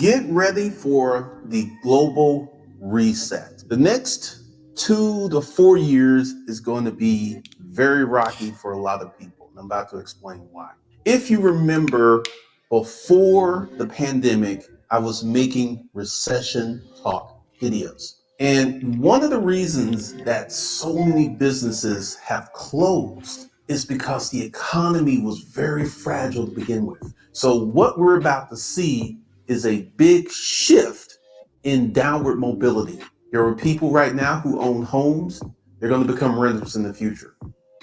Get ready for the global reset. The next 2 to 4 years is going to be very rocky for a lot of people. And I'm about to explain why. If you remember, before the pandemic, I was making recession talk videos. And one of the reasons that so many businesses have closed is because the economy was very fragile to begin with. So, what we're about to see is a big shift in downward mobility. There are people right now who own homes, they're going to become renters in the future.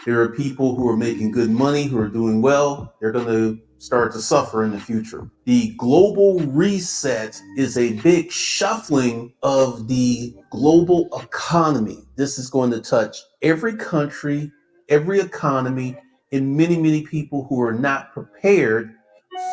There are people who are making good money, who are doing well, they're going to start to suffer in the future. The global reset is a big shuffling of the global economy. This is going to touch every country, every economy, and many, many people who are not prepared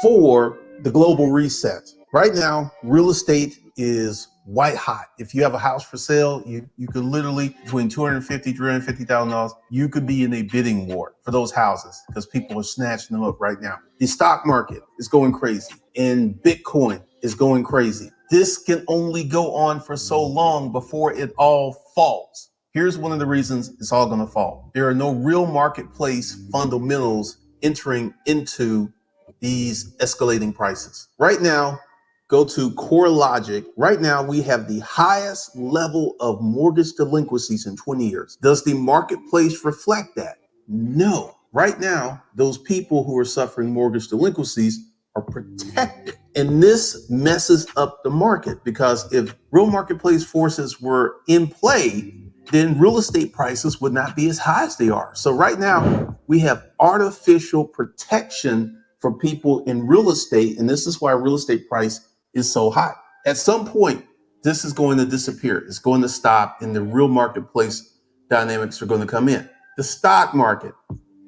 for the global reset. Right now, real estate is white hot. If you have a house for sale, you could literally between $250,000, $350,000, you could be in a bidding war for those houses because people are snatching them up right now. The stock market is going crazy and Bitcoin is going crazy. This can only go on for so long before it all falls. Here's one of the reasons it's all going to fall. There are no real marketplace fundamentals entering into these escalating prices. Right now, go to Core Logic. Right now, we have the highest level of mortgage delinquencies in 20 years. Does the marketplace reflect that? No. Right now, those people who are suffering mortgage delinquencies are protected. And this messes up the market because if real marketplace forces were in play, then real estate prices would not be as high as they are. So right now, we have artificial protection for people in real estate. And this is why real estate price is so high. At some point, this is going to disappear. It's going to stop and the real marketplace dynamics are going to come in. The stock market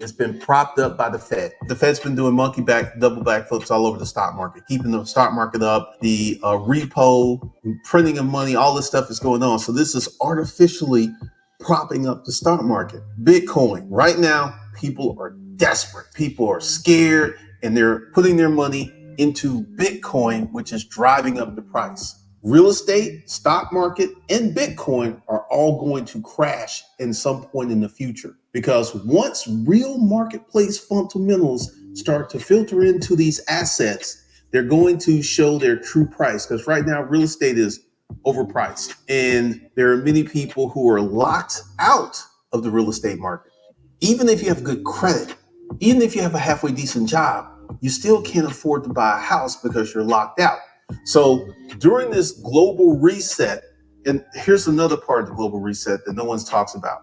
has been propped up by the Fed. The Fed's been doing monkey back, double back flips all over the stock market, keeping the stock market up, the repo, printing of money, all this stuff is going on. So this is artificially propping up the stock market. Bitcoin, right now, people are desperate. People are scared and they're putting their money into Bitcoin, which is driving up the price. Real estate, stock market, and Bitcoin are all going to crash in some point in the future because once real marketplace fundamentals start to filter into these assets, they're going to show their true price because right now real estate is overpriced and there are many people who are locked out of the real estate market. Even if you have good credit, even if you have a halfway decent job, you still can't afford to buy a house because you're locked out. So during this global reset, and here's another part of the global reset that no one talks about.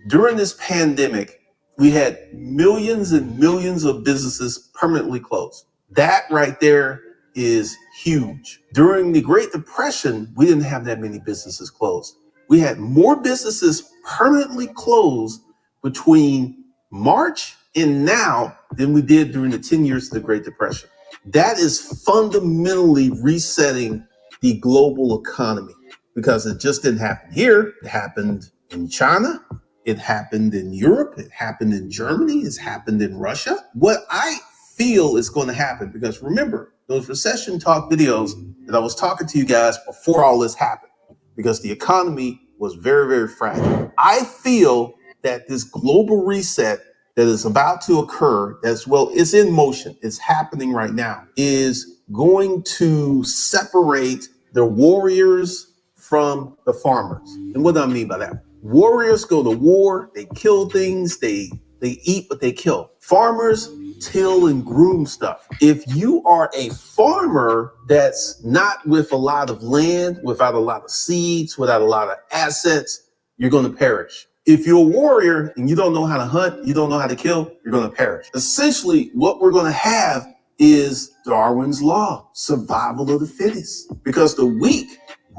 During this pandemic, we had millions and millions of businesses permanently closed. That right there is huge. During the Great Depression, we didn't have that many businesses closed. We had more businesses permanently closed between March and now than we did during the 10 years of the Great Depression. That is fundamentally resetting the global economy because it just didn't happen here. It happened in China. It happened in Europe. It happened in Germany. It's happened in Russia. What I feel is going to happen, because remember, those recession talk videos that I was talking to you guys before all this happened, because the economy was very, very fragile. I feel that this global reset that is about to occur, as well, it's in motion, it's happening right now, is going to separate the warriors from the farmers. And what do I mean by that? Warriors go to war, they kill things, they eat what they kill. Farmers till and groom stuff. If you are a farmer that's not with a lot of land, without a lot of seeds, without a lot of assets, you're going to perish. If you're a warrior and you don't know how to hunt, you don't know how to kill, you're going to perish. Essentially, what we're going to have is Darwin's law, survival of the fittest, because the weak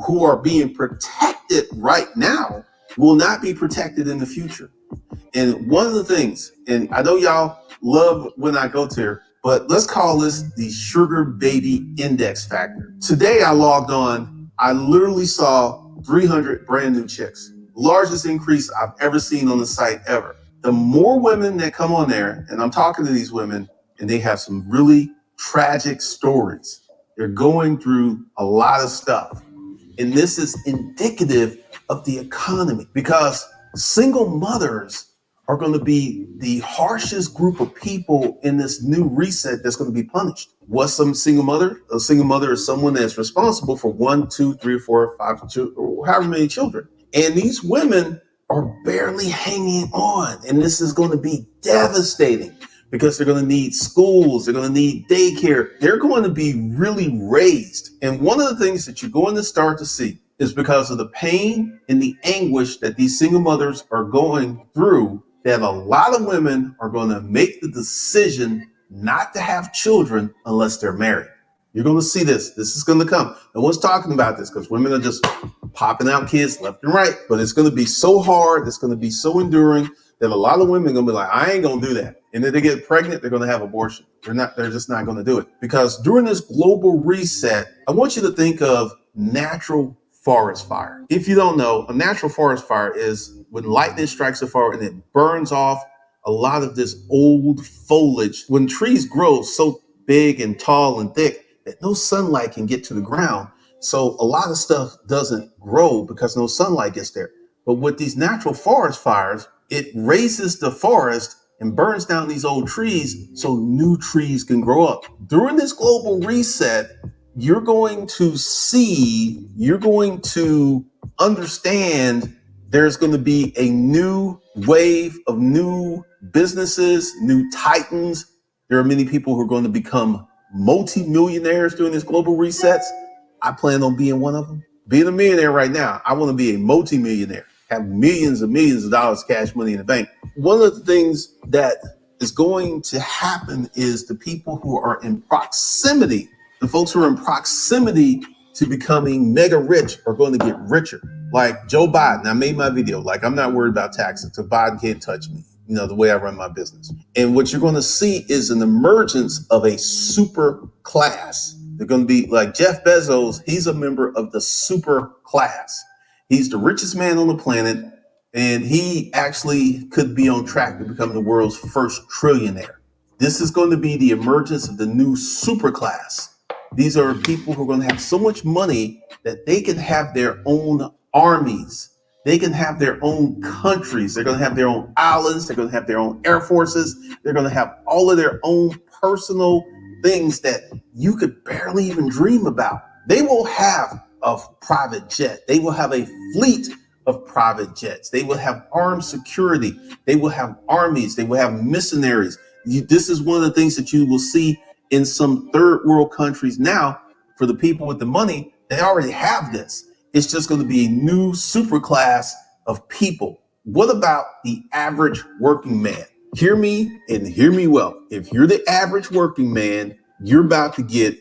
who are being protected right now will not be protected in the future. And one of the things, and I know y'all love when I go to here, but let's call this the sugar baby index factor. Today I logged on, I literally saw 300 brand new chicks. Largest increase I've ever seen on the site ever. The more women that come on there, and I'm talking to these women, and they have some really tragic stories. They're going through a lot of stuff. And this is indicative of the economy because single mothers are going to be the harshest group of people in this new reset that's going to be punished. What's some single mother? A single mother is someone that's responsible for 1, 2, 3, 4, 5, or however many children. And these women are barely hanging on. And this is going to be devastating because they're going to need schools, they're going to need daycare, they're going to be really raised. And one of the things that you're going to start to see is because of the pain and the anguish that these single mothers are going through, that a lot of women are going to make the decision not to have children unless they're married. You're going to see this. This is going to come. No one's talking about this because women are just popping out kids left and right. But it's going to be so hard. It's going to be so enduring that a lot of women are going to be like, I ain't going to do that. And if they get pregnant, they're going to have abortion. They're just not going to do it. Because during this global reset, I want you to think of natural forest fire. If you don't know, a natural forest fire is when lightning strikes a fire and it burns off a lot of this old foliage. When trees grow so big and tall and thick that no sunlight can get to the ground. So a lot of stuff doesn't grow because no sunlight gets there. But with these natural forest fires, it raises the forest and burns down these old trees so new trees can grow up. During this global reset, you're going to understand there's going to be a new wave of new businesses, new titans. There are many people who are going to become multi-millionaires during this global resets. I plan on being one of them. Being a millionaire right now, I want to be a multi-millionaire, have millions and millions of dollars cash money in the bank. One of the things that is going to happen is the people who are in proximity, the folks who are in proximity to becoming mega rich are going to get richer. Like Joe Biden, I made my video, like I'm not worried about taxes because Biden can't touch me, the way I run my business. And what you're going to see is an emergence of a super class. They're going to be like Jeff Bezos. He's a member of the super class. He's the richest man on the planet, and he actually could be on track to become the world's first trillionaire. This is going to be the emergence of the new super class. These are people who are going to have so much money that they can have their own armies. They can have their own countries. They're going to have their own islands. They're going to have their own air forces. They're going to have all of their own personal things that you could barely even dream about. They will have a private jet. They will have a fleet of private jets. They will have armed security. They will have armies. They will have missionaries. This is one of the things that you will see in some third world countries now. For the people with the money, they already have this. It's just going to be a new super class of people. What about the average working man? Hear me and hear me well. If you're the average working man, you're about to get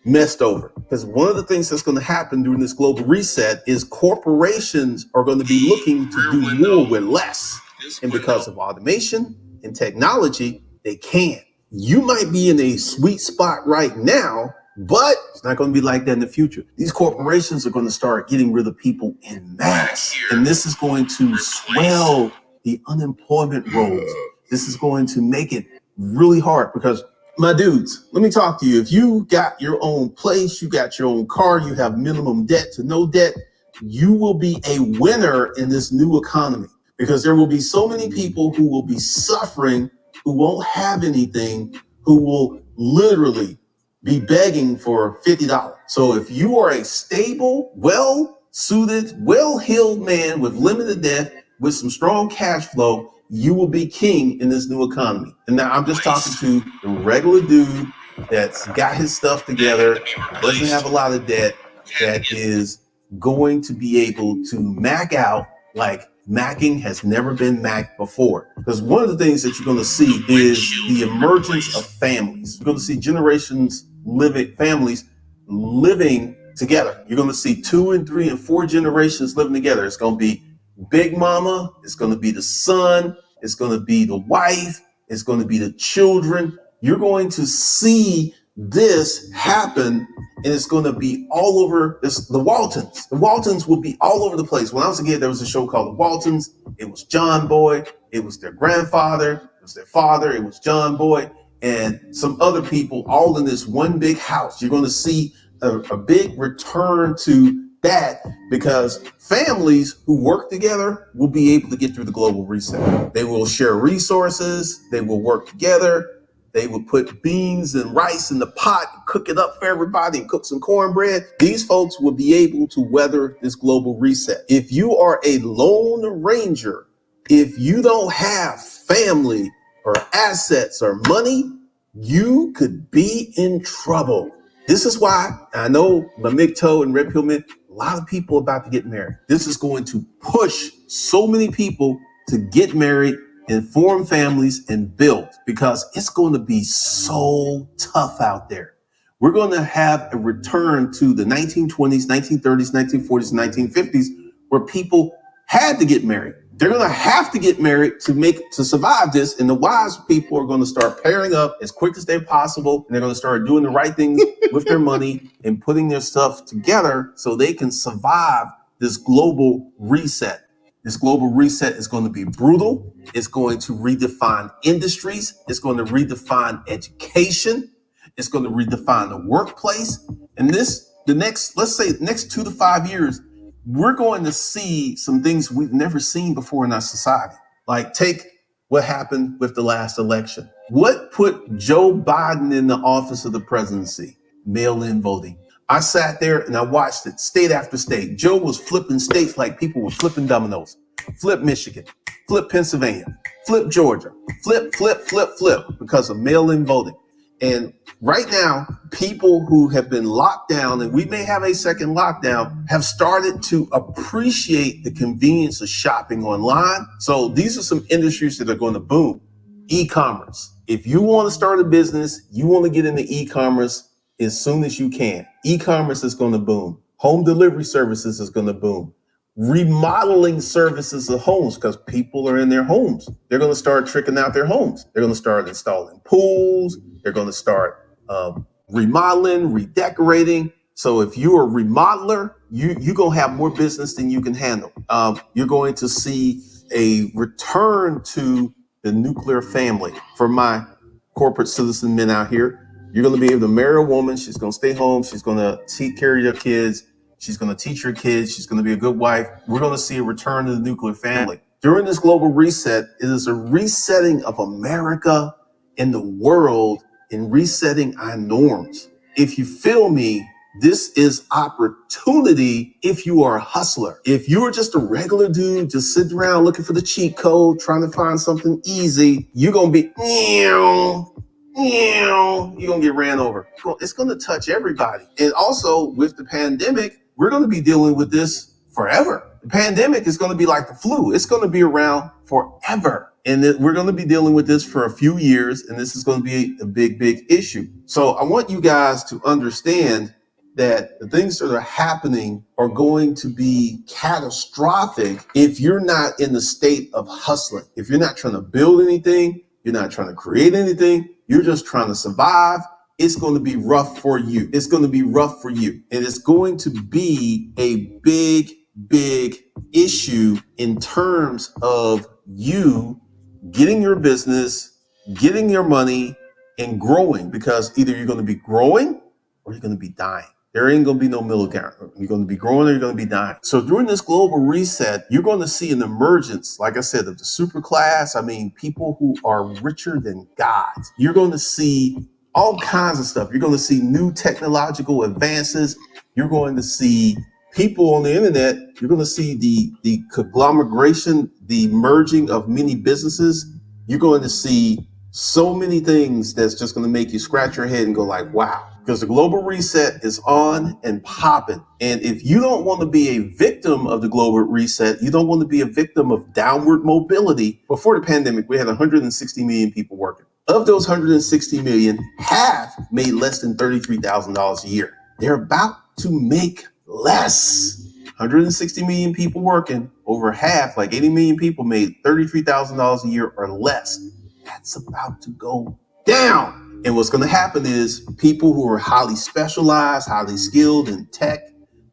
messed over. Because one of the things that's going to happen during this global reset is corporations are going to be looking to do more with less. And because of automation and technology, they can. You might be in a sweet spot right now, but it's not going to be like that in the future. These corporations are going to start getting rid of people en masse. And this is going to swell the unemployment rolls. This is going to make it really hard because, my dudes, let me talk to you. If you got your own place, you got your own car, you have minimum debt to no debt, you will be a winner in this new economy because there will be so many people who will be suffering, who won't have anything, who will literally be begging for $50. So if you are a stable, well-suited, well-heeled man with limited debt, with some strong cash flow, you will be king in this new economy. And now I'm just talking to the regular dude that's got his stuff together, doesn't have a lot of debt, that is going to be able to mac out like macking has never been macked before. Because one of the things that you're going to see is the emergence of families. You're going to see families living together. You're going to see 2 and 3 and 4 generations living together. It's going to be Big Mama, it's going to be the son, it's going to be the wife, it's going to be the children. You're going to see this happen, and it's going to be all over the Waltons. The Waltons will be all over the place. When I was a kid, there was a show called The Waltons. It was John Boy. It was their grandfather. It was their father. It was John Boy. and some other people all in this one big house. You're going to see a big return to that because families who work together will be able to get through the global reset. They will share resources. They will work together. They will put beans and rice in the pot, cook it up for everybody, and cook some cornbread. These folks will be able to weather this global reset. If you are a lone ranger, if you don't have family or assets or money, you could be in trouble. This is why I know my MGTOW and Red Pill Men, a lot of people about to get married. This is going to push so many people to get married and form families and build because it's going to be so tough out there. We're going to have a return to the 1920s, 1930s, 1940s, 1950s, where people had to get married. They're going to have to get married to survive this. And the wise people are going to start pairing up as quick as they're possible. And they're going to start doing the right things with their money and putting their stuff together so they can survive this global reset. This global reset is going to be brutal. It's going to redefine industries. It's going to redefine education. It's going to redefine the workplace. And the next 2 to 5 years, we're going to see some things we've never seen before in our society. Like take what happened with the last election. What put Joe Biden in the office of the presidency? Mail-in voting. I sat there and I watched it state after state. Joe was flipping states like people were flipping dominoes. Flip Michigan, flip Pennsylvania, flip Georgia, flip because of mail-in voting. And right now, people who have been locked down, and we may have a second lockdown, have started to appreciate the convenience of shopping online. So these are some industries that are going to boom. E-commerce. If you want to start a business, you want to get into e-commerce as soon as you can. E-commerce is going to boom. Home delivery services is going to boom. Remodeling services of homes because people are in their homes. They're going to start tricking out their homes. They're going to start installing pools. They're going to start remodeling, redecorating. So if you're a remodeler, you're going to have more business than you can handle. You're going to see a return to the nuclear family. For my corporate citizen men out here, you're going to be able to marry a woman. She's going to stay home. She's going to take care of your kids. She's going to teach her kids. She's going to be a good wife. We're going to see a return to the nuclear family. During this global reset, it is a resetting of America and the world and resetting our norms. If you feel me, this is opportunity if you are a hustler. If you are just a regular dude, just sitting around looking for the cheat code, trying to find something easy, you're going to be, you're going to get ran over. It's going to touch everybody. And also with the pandemic, we're going to be dealing with this forever. The pandemic is going to be like the flu. It's going to be around forever. And we're going to be dealing with this for a few years. And this is going to be a big, big issue. So I want you guys to understand that the things that are happening are going to be catastrophic if you're not in the state of hustling. If you're not trying to build anything, you're not trying to create anything, you're just trying to survive, it's going to be rough for you. It's going to be rough for you. And it's going to be a big, big issue in terms of you getting your business, getting your money, and growing, because either you're going to be growing or you're going to be dying. There ain't going to be no middle ground. You're going to be growing or you're going to be dying. So during this global reset, you're going to see an emergence, like I said, of the super class. I mean, people who are richer than gods. You're going to see all kinds of stuff. You're going to see new technological advances. You're going to see people on the internet. You're going to see the conglomeration, the merging of many businesses. You're going to see so many things that's just going to make you scratch your head and go like, wow. Because the global reset is on and popping. And if you don't want to be a victim of the global reset, you don't want to be a victim of downward mobility. Before the pandemic, we had 160 million people working. Of those 160 million, half made less than $33,000 a year. They're about to make less. 160 million people working, over half, like 80 million people, made $33,000 a year or less. That's about to go down. And what's going to happen is people who are highly specialized, highly skilled in tech,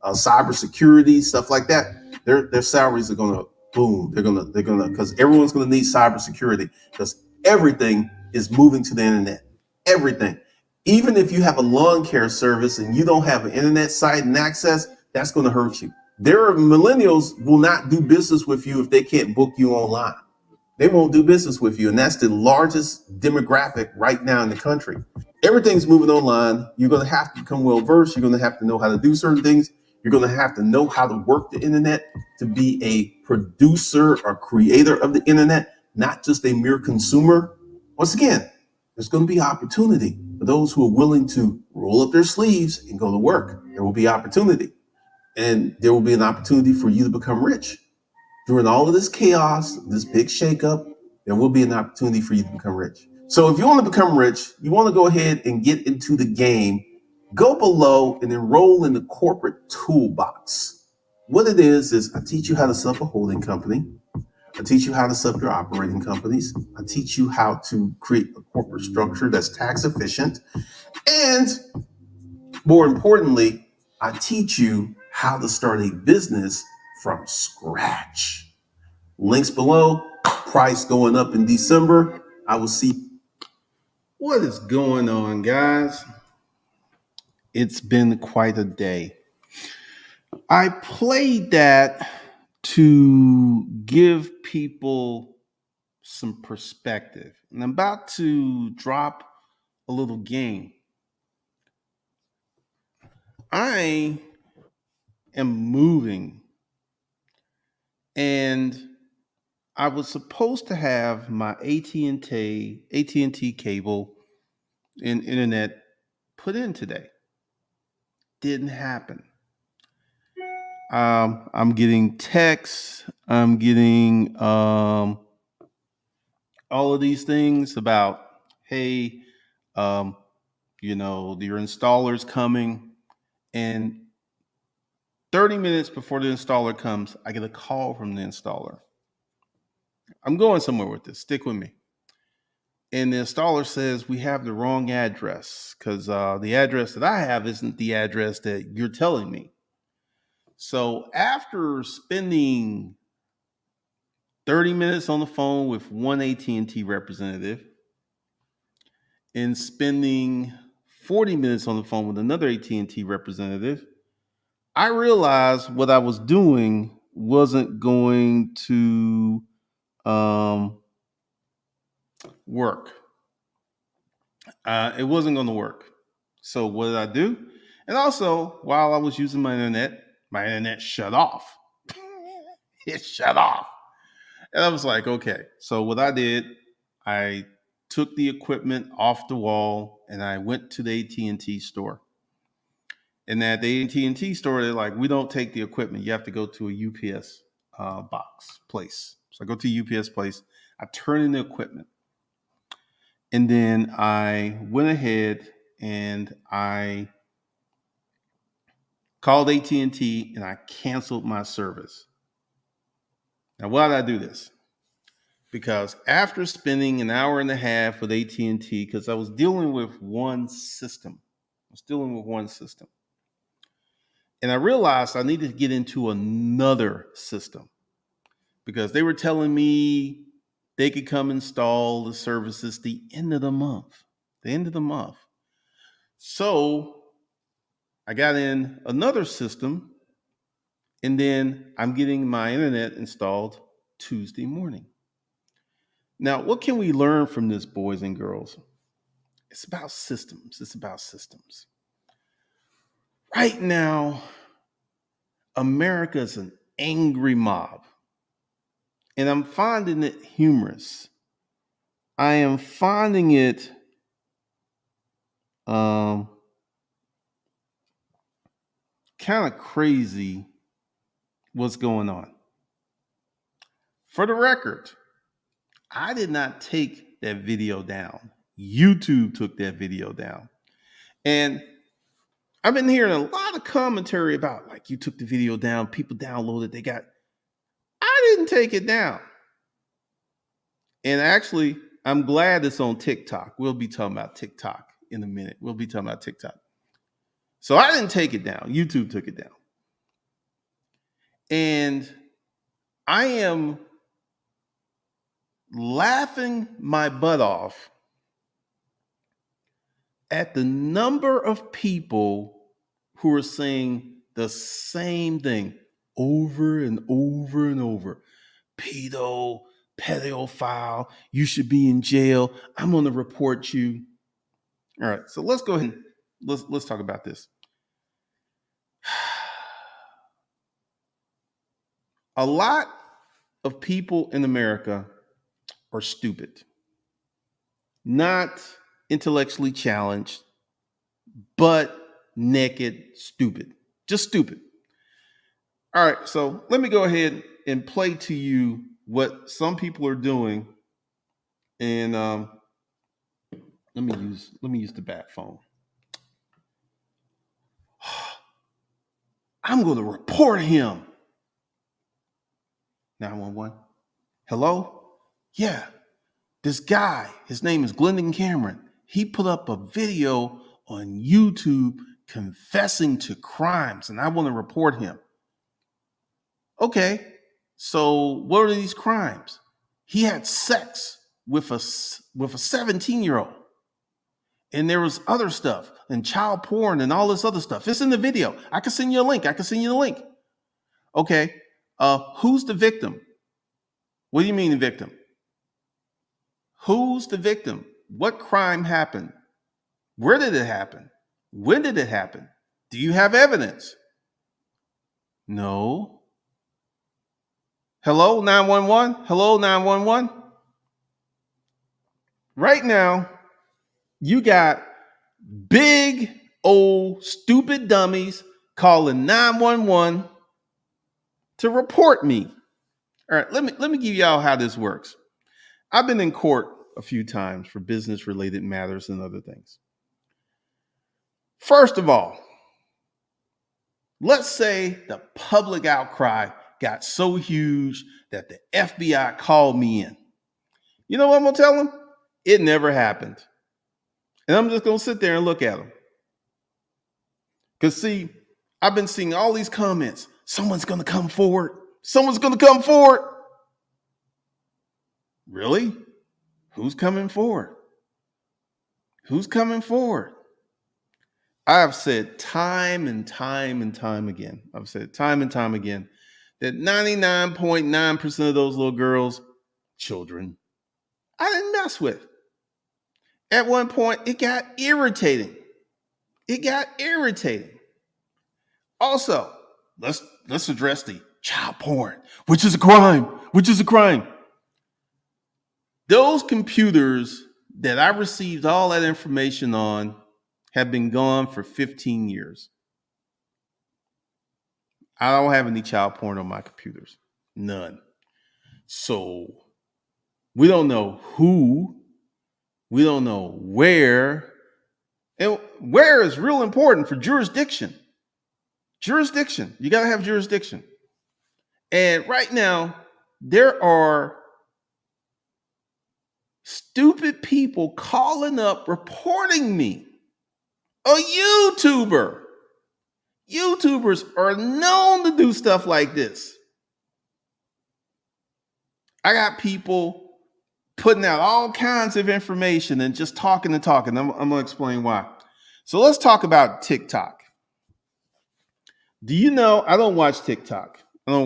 cybersecurity, stuff like that, their salaries are going to boom. They're going to, because everyone's going to need cybersecurity because everything is moving to the internet. everything. Even if you have a lawn care service and you don't have an internet site and access, that's going to hurt you. There are millennials will not do business with you if they can't book you online. They won't do business with you. And that's the largest demographic right now in the country. Everything's moving online. You're going to have to become well versed. You're going to have to know how to do certain things. You're going to have to know how to work the internet to be a producer or creator of the internet, not just a mere consumer. Once again, there's going to be opportunity for those who are willing to roll up their sleeves and go to work. There will be opportunity. And there will be an opportunity for you to become rich. During all of this chaos, this big shakeup, there will be an opportunity for you to become rich. So if you want to become rich, you want to go ahead and get into the game, go below and enroll in the corporate toolbox. What it is I teach you how to set up a holding company. I teach you how to set up your operating companies. I teach you how to create a corporate structure that's tax efficient. And more importantly, I teach you how to start a business from scratch. Links below. Price going up in December. I will see what is going on, guys. It's been quite a day. I played that to give people some perspective. And I'm about to drop a little game. I am moving, and I was supposed to have my AT&T cable and internet put in today. Didn't happen. I'm getting texts. I'm getting all of these things about, hey, your installer's coming. And 30 minutes before the installer comes, I get a call from the installer. I'm going somewhere with this. Stick with me. And the installer says, we have the wrong address because the address that I have isn't the address that you're telling me. So after spending 30 minutes on the phone with one AT&T representative and spending 40 minutes on the phone with another AT&T representative, I realized what I was doing wasn't going to work. It wasn't going to work. So what did I do? And also, while I was using my internet shut off. It shut off. And I was like, okay. So what I did, I took the equipment off the wall and I went to the AT&T store. And at the AT&T store, they're like, we don't take the equipment. You have to go to a UPS box place. So I go to a UPS place. I turn in the equipment. And then I went ahead and I called AT&T and I canceled my service. Now, why did I do this? Because after spending an hour and a half with AT&T, because I was dealing with one system. And I realized I needed to get into another system because they were telling me they could come install the services the end of the month. So I got in another system, and then I'm getting my internet installed Tuesday morning. Now, what can we learn from this, boys and girls? It's about systems. Right now, America is an angry mob. And I'm finding it humorous. I am finding it kind of crazy what's going on. For the record, I did not take that video down. YouTube took that video down. And I've been hearing a lot of commentary about, like, you took the video down, people downloaded, I didn't take it down. And actually, I'm glad it's on TikTok. We'll be talking about TikTok in a minute. So I didn't take it down. YouTube took it down. And I am laughing my butt off at the number of people who are saying the same thing over and over and over. Pedo, pedophile, you should be in jail. I'm going to report you. All right, so let's go ahead and let's talk about this. A lot of people in America are stupid, not intellectually challenged, but naked stupid, just stupid. All right, so let me go ahead and play to you what some people are doing, and let me use the bat phone. I'm going to report him. 911. Hello? Yeah, this guy, his name is Glendon Cameron. He put up a video on YouTube confessing to crimes, and I want to report him. Okay, so what are these crimes? He had sex with a 17-year-old, and there was other stuff and child porn and all this other stuff. It's in the video. I can send you a link. Okay, who's the victim? What do you mean the victim? Who's the victim? What crime happened? Where did it happen? When did it happen? Do you have evidence? No. Hello, 911? Hello, 911? Right now, you got big old stupid dummies calling 911 to report me. All right, let me give y'all how this works. I've been in court a few times for business related matters and other things. First of all, let's say the public outcry got so huge that the FBI called me in. You know what I'm going to tell them? It never happened. And I'm just going to sit there and look at them. Because, see, I've been seeing all these comments. Someone's going to come forward. Someone's going to come forward. Really? Who's coming forward? Who's coming forward? I have said time and time and time again, that 99.9% of those little girls, children, I didn't mess with. At one point, it got irritating. Also, let's address the child porn, which is a crime. Those computers that I received all that information on have been gone for 15 years. I don't have any child porn on my computers. None. So we don't know who, we don't know where, and where is real important for jurisdiction. You got to have jurisdiction. And right now, there are stupid people calling up, reporting me. A YouTuber. YouTubers are known to do stuff like this. I got people putting out all kinds of information and just talking. I'm going to explain why. So let's talk about TikTok. Do you know I don't watch TikTok? You know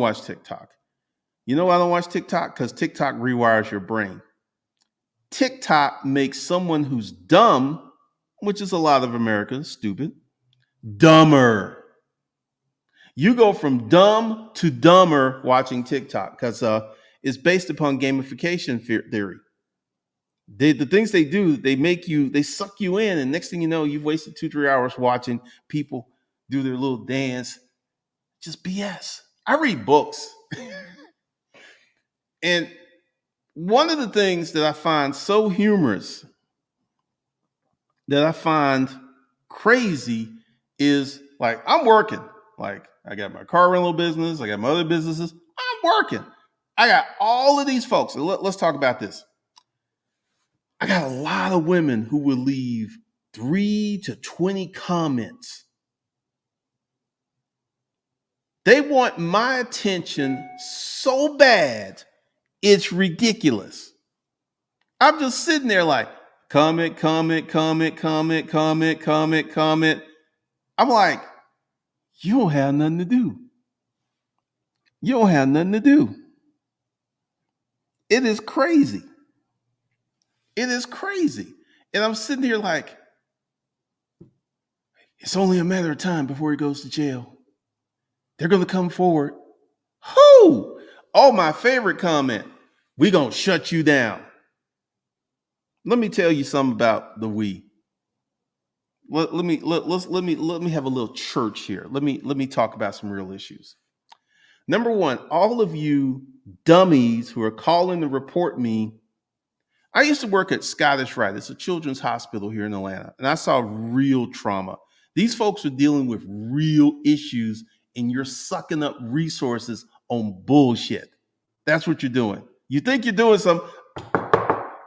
why I don't watch TikTok? Because TikTok rewires your brain. TikTok makes someone who's dumb, which is a lot of Americans, stupid, dumber. You go from dumb to dumber watching TikTok because it's based upon gamification theory. The things they do, they suck you in, and next thing you know, you've wasted 2-3 hours watching people do their little dance. Just BS. I read books. And one of the things that I find so humorous, that I find crazy, is like, I'm working. Like, I got my car rental business, I got my other businesses. I'm working. I got all of these folks. Let's talk about this. I got a lot of women who will leave 3 to 20 comments. They want my attention so bad, it's ridiculous. I'm just sitting there like, comment, comment, comment, comment, comment, comment, comment. I'm like, you don't have nothing to do. You don't have nothing to do. It is crazy. It is crazy. And I'm sitting here like, it's only a matter of time before he goes to jail. They're going to come forward. Who? Oh, my favorite comment. We going to shut you down. Let me tell you something about the we. Let me have a little church here. Let me talk about some real issues. Number one, all of you dummies who are calling to report me. I used to work at Scottish Rite. It's a children's hospital here in Atlanta, and I saw real trauma. These folks are dealing with real issues, and you're sucking up resources on bullshit. That's what you're doing. You think you're doing something.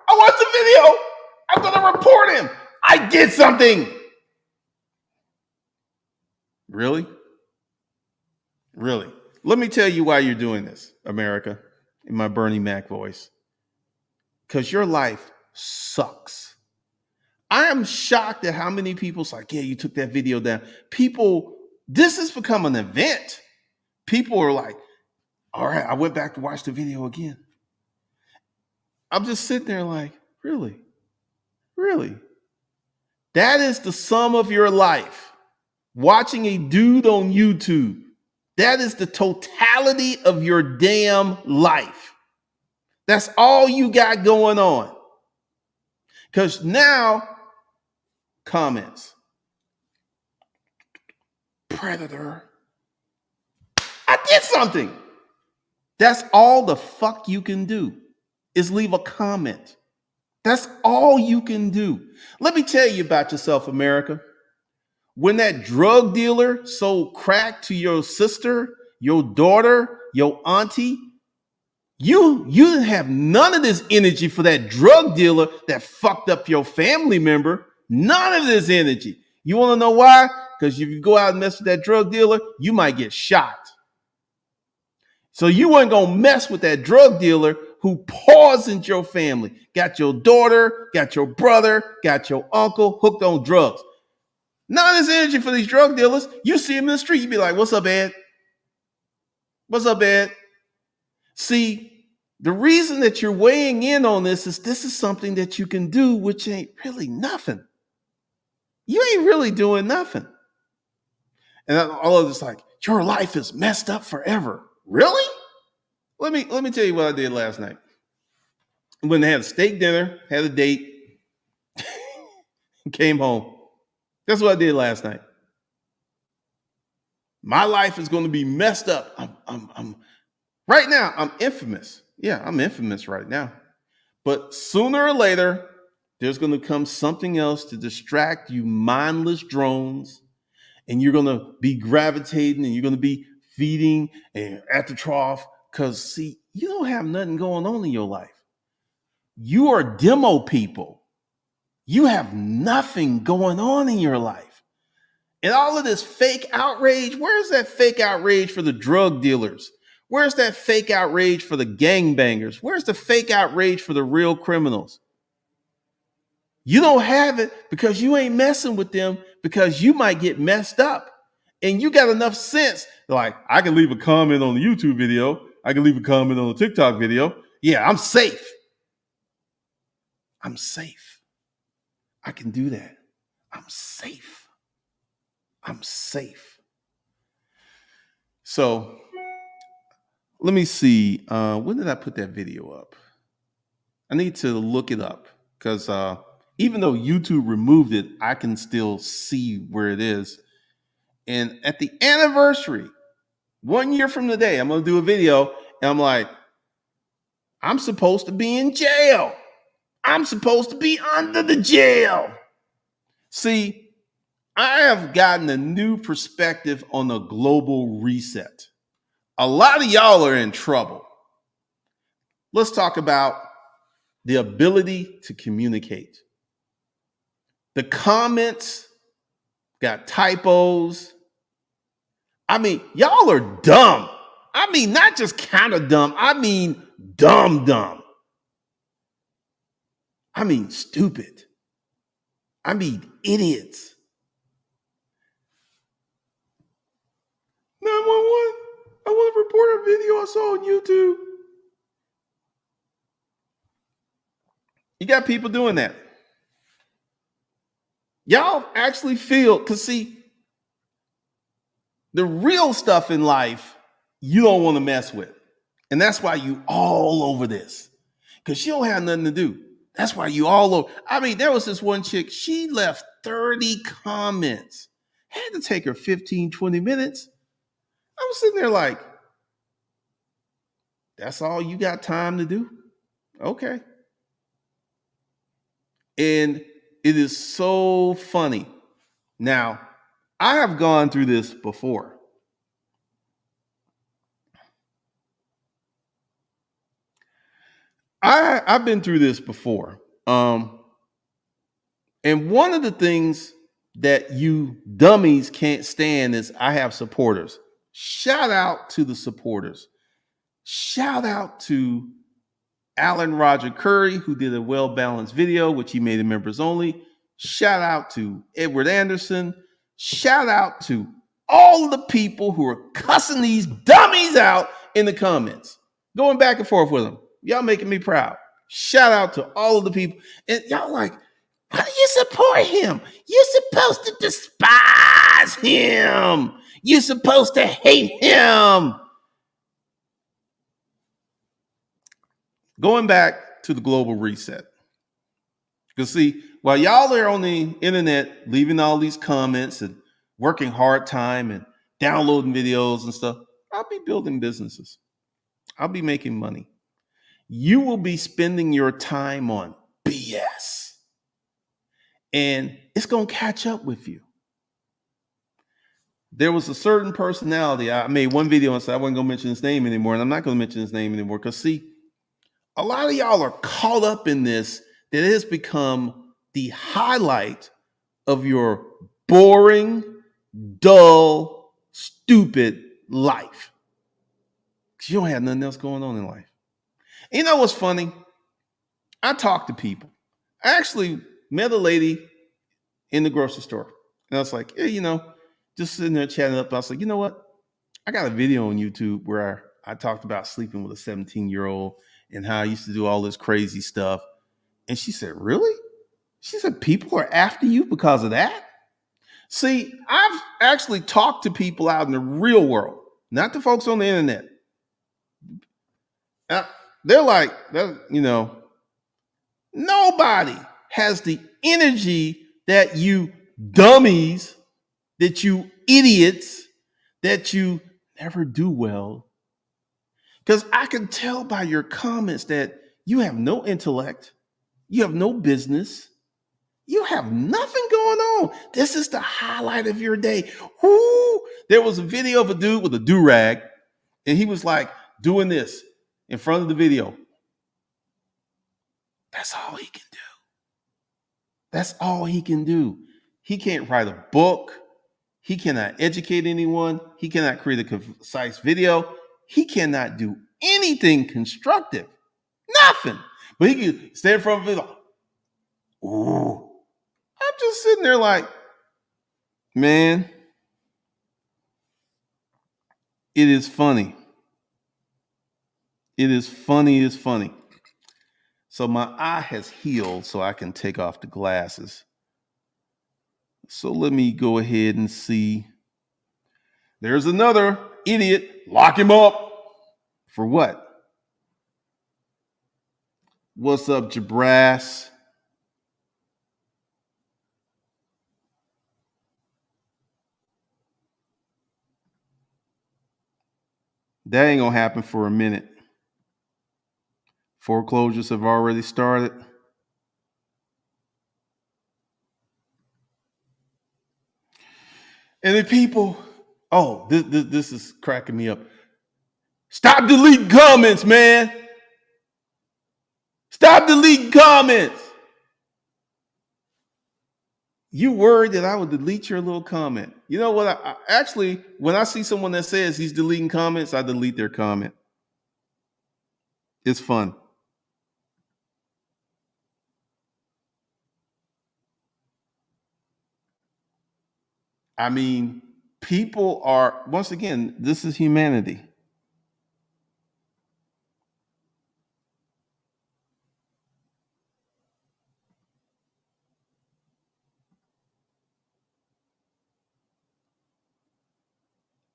I watched the video. I'm going to report him. I did something. Really? Really? Let me tell you why you're doing this, America, in my Bernie Mac voice. Because your life sucks. I am shocked at how many people's like, yeah, you took that video down. People, this has become an event. People are like, all right, I went back to watch the video again. I'm just sitting there like, really? Really? That is the sum of your life. Watching a dude on YouTube. That is the totality of your damn life. That's all you got going on. Because now, comments. Predator. I did something. That's all the fuck you can do is leave a comment. That's all you can do. Let me tell you about yourself, America. When that drug dealer sold crack to your sister, your daughter, your auntie, you didn't have none of this energy for that drug dealer that fucked up your family member. None of this energy. You want to know why? Because if you go out and mess with that drug dealer, you might get shot. So you weren't going to mess with that drug dealer who poisoned your family. Got your daughter, got your brother, got your uncle hooked on drugs. None of this energy for these drug dealers. You see them in the street, you be like, what's up, Ed? What's up, Ed? See, the reason that you're weighing in on this is something that you can do, which ain't really nothing. You ain't really doing nothing. And all of this like, your life is messed up forever. Really? Let me tell you what I did last night. When they had a steak dinner, had a date, came home. That's what I did last night. My life is going to be messed up. I'm right now, I'm infamous. Yeah, I'm infamous right now. But sooner or later, there's going to come something else to distract you mindless drones, and you're going to be gravitating and you're going to be feeding and at the trough because, see, you don't have nothing going on in your life. You are demo people. You have nothing going on in your life. And all of this fake outrage, where's that fake outrage for the drug dealers? Where's that fake outrage for the gangbangers? Where's the fake outrage for the real criminals? You don't have it because you ain't messing with them because you might get messed up. And you got enough sense. Like, I can leave a comment on the YouTube video. I can leave a comment on the TikTok video. Yeah, I'm safe. I'm safe. I can do that. I'm safe. I'm safe. So let me see. When did I put that video up? I need to look it up because even though YouTube removed it, I can still see where it is. And at the anniversary, 1 year from today, I'm going to do a video. And I'm like, I'm supposed to be in jail. I'm supposed to be under the jail. See, I have gotten a new perspective on the global reset. A lot of y'all are in trouble. Let's talk about the ability to communicate. The comments got typos. I mean, y'all are dumb. I mean, not just kind of dumb. I mean, dumb. I mean, stupid. I mean, idiots. 911. I want to report a video I saw on YouTube. You got people doing that. Y'all actually feel, because see, the real stuff in life, you don't want to mess with. And that's why you all over this. Because you don't have nothing to do. That's why you all over. I mean, there was this one chick, she left 30 comments. Had to take her 15, 20 minutes. I was sitting there like, that's all you got time to do? Okay. And it is so funny. Now, I have gone through this before. I've been through this before. And one of the things that you dummies can't stand is I have supporters. Shout out to the supporters. Shout out to Alan Roger Curry, who did a well-balanced video, which he made in members only. Shout out to Edward Anderson. Shout out to all the people who are cussing these dummies out in the comments, going back and forth with them. Y'all making me proud. Shout out to all of the people. And y'all like, why do you support him? You're supposed to despise him. You're supposed to hate him. Going back to the global reset. Because see, while y'all are on the internet leaving all these comments and working hard time and downloading videos and stuff, I'll be building businesses. I'll be making money. You will be spending your time on BS. And it's going to catch up with you. There was a certain personality. I made one video and said I wasn't going to mention his name anymore. And I'm not going to mention his name anymore. Because see, a lot of y'all are caught up in this that it has become the highlight of your boring, dull, stupid life. Because you don't have nothing else going on in life. And you know what's funny? I talk to people. I actually met a lady in the grocery store. And I was like, yeah, just sitting there chatting up. I was like, you know what? I got a video on YouTube where I talked about sleeping with a 17-year-old and how I used to do all this crazy stuff. And she said, really? She said, people are after you because of that? See, I've actually talked to people out in the real world, not the folks on the internet. They're like, nobody has the energy that you dummies, that you idiots, that you never do well. Because I can tell by your comments that you have no intellect, you have no business, you have nothing going on. This is the highlight of your day. Woo! There was a video of a dude with a do-rag, and he was like doing this in front of the video. That's all he can do. That's all he can do. He can't write a book. He cannot educate anyone. He cannot create a concise video. He cannot do anything constructive. Nothing. But he can stand in front of it. Ooh. I'm just sitting there like, man, it is funny. It is funny. It's funny. So my eye has healed so I can take off the glasses. So let me go ahead and see. There's another idiot. Lock him up. For what? What's up, Jabras? That ain't gonna happen for a minute. Foreclosures have already started. And the people, this is cracking me up. Stop deleting comments, man. Stop deleting comments. You worried that I would delete your little comment. You know what? I actually, when I see someone that says he's deleting comments, I delete their comment. It's fun. I mean, people are, once again, this is humanity.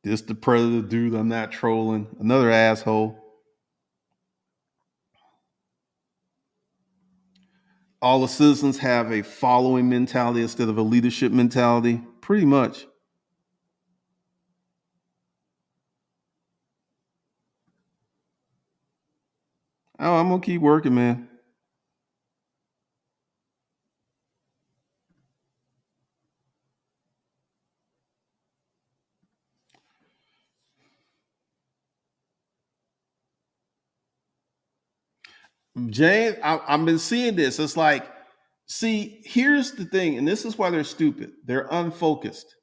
This the predator dude. I'm not trolling. Another asshole. All the citizens have a following mentality instead of a leadership mentality. Pretty much. Oh, I'm gonna keep working, man. James, I've been seeing this. It's like, see, here's the thing, and this is why they're stupid. They're unfocused.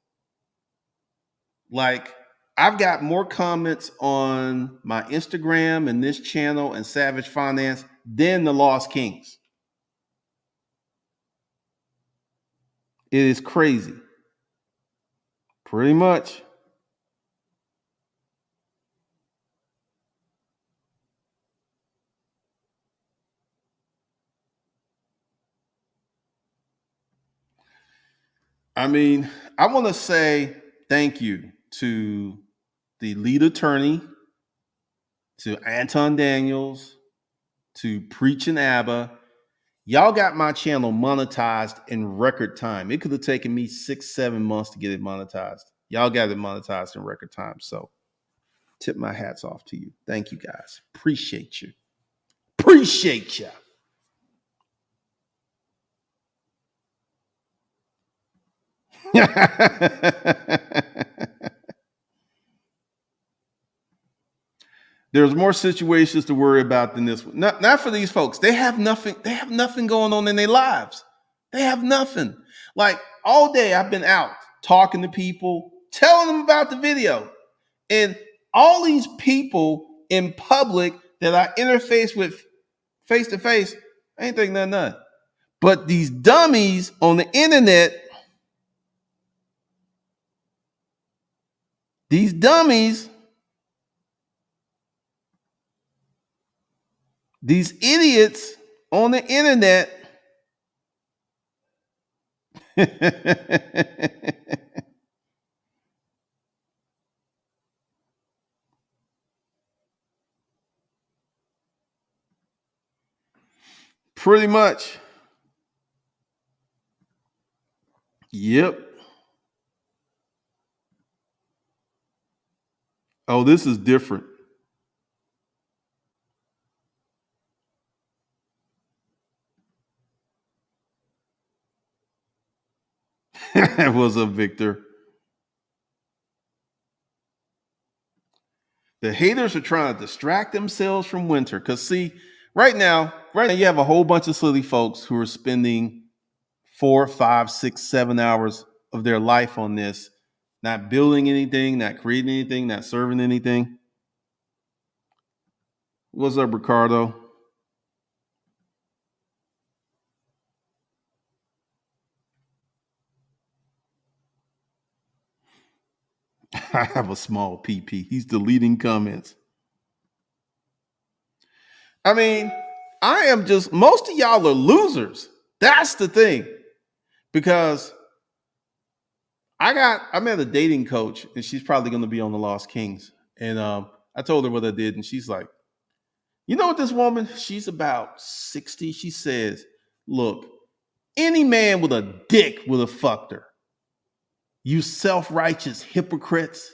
Like, I've got more comments on my Instagram and this channel and Savage Finance than the Lost Kings. It is crazy. Pretty much. I mean, I want to say thank you to the lead attorney, to Anton Daniels, to Preaching Abba. Y'all got my channel monetized in record time. It could have taken me 6-7 months to get it monetized. Y'all got it monetized in record time. So tip my hats off to you. Thank you guys. Appreciate you. Appreciate you. There's more situations to worry about than this one. Not for these folks. They have nothing. They have nothing going on in their lives. They have nothing. Like all day, I've been out talking to people, telling them about the video, and all these people in public that I interface with face to face, I ain't think none. But these dummies on the internet, these dummies, these idiots on the internet. Pretty much. Yep. Oh, this is different. It was a Victor. The haters are trying to distract themselves from winter. Because see, right now, you have a whole bunch of silly folks who are spending 4, 5, 6, 7 hours of their life on this, not building anything, not creating anything, not serving anything. What's up, Ricardo? I have a small PP. He's deleting comments. I mean, I am just, most of y'all are losers. That's the thing. Because I met a dating coach, and she's probably going to be on the Lost Kings. And I told her what I did, and she's like, you know what, this woman, she's about 60. She says, look, any man with a dick would have fucked her. You self-righteous hypocrites.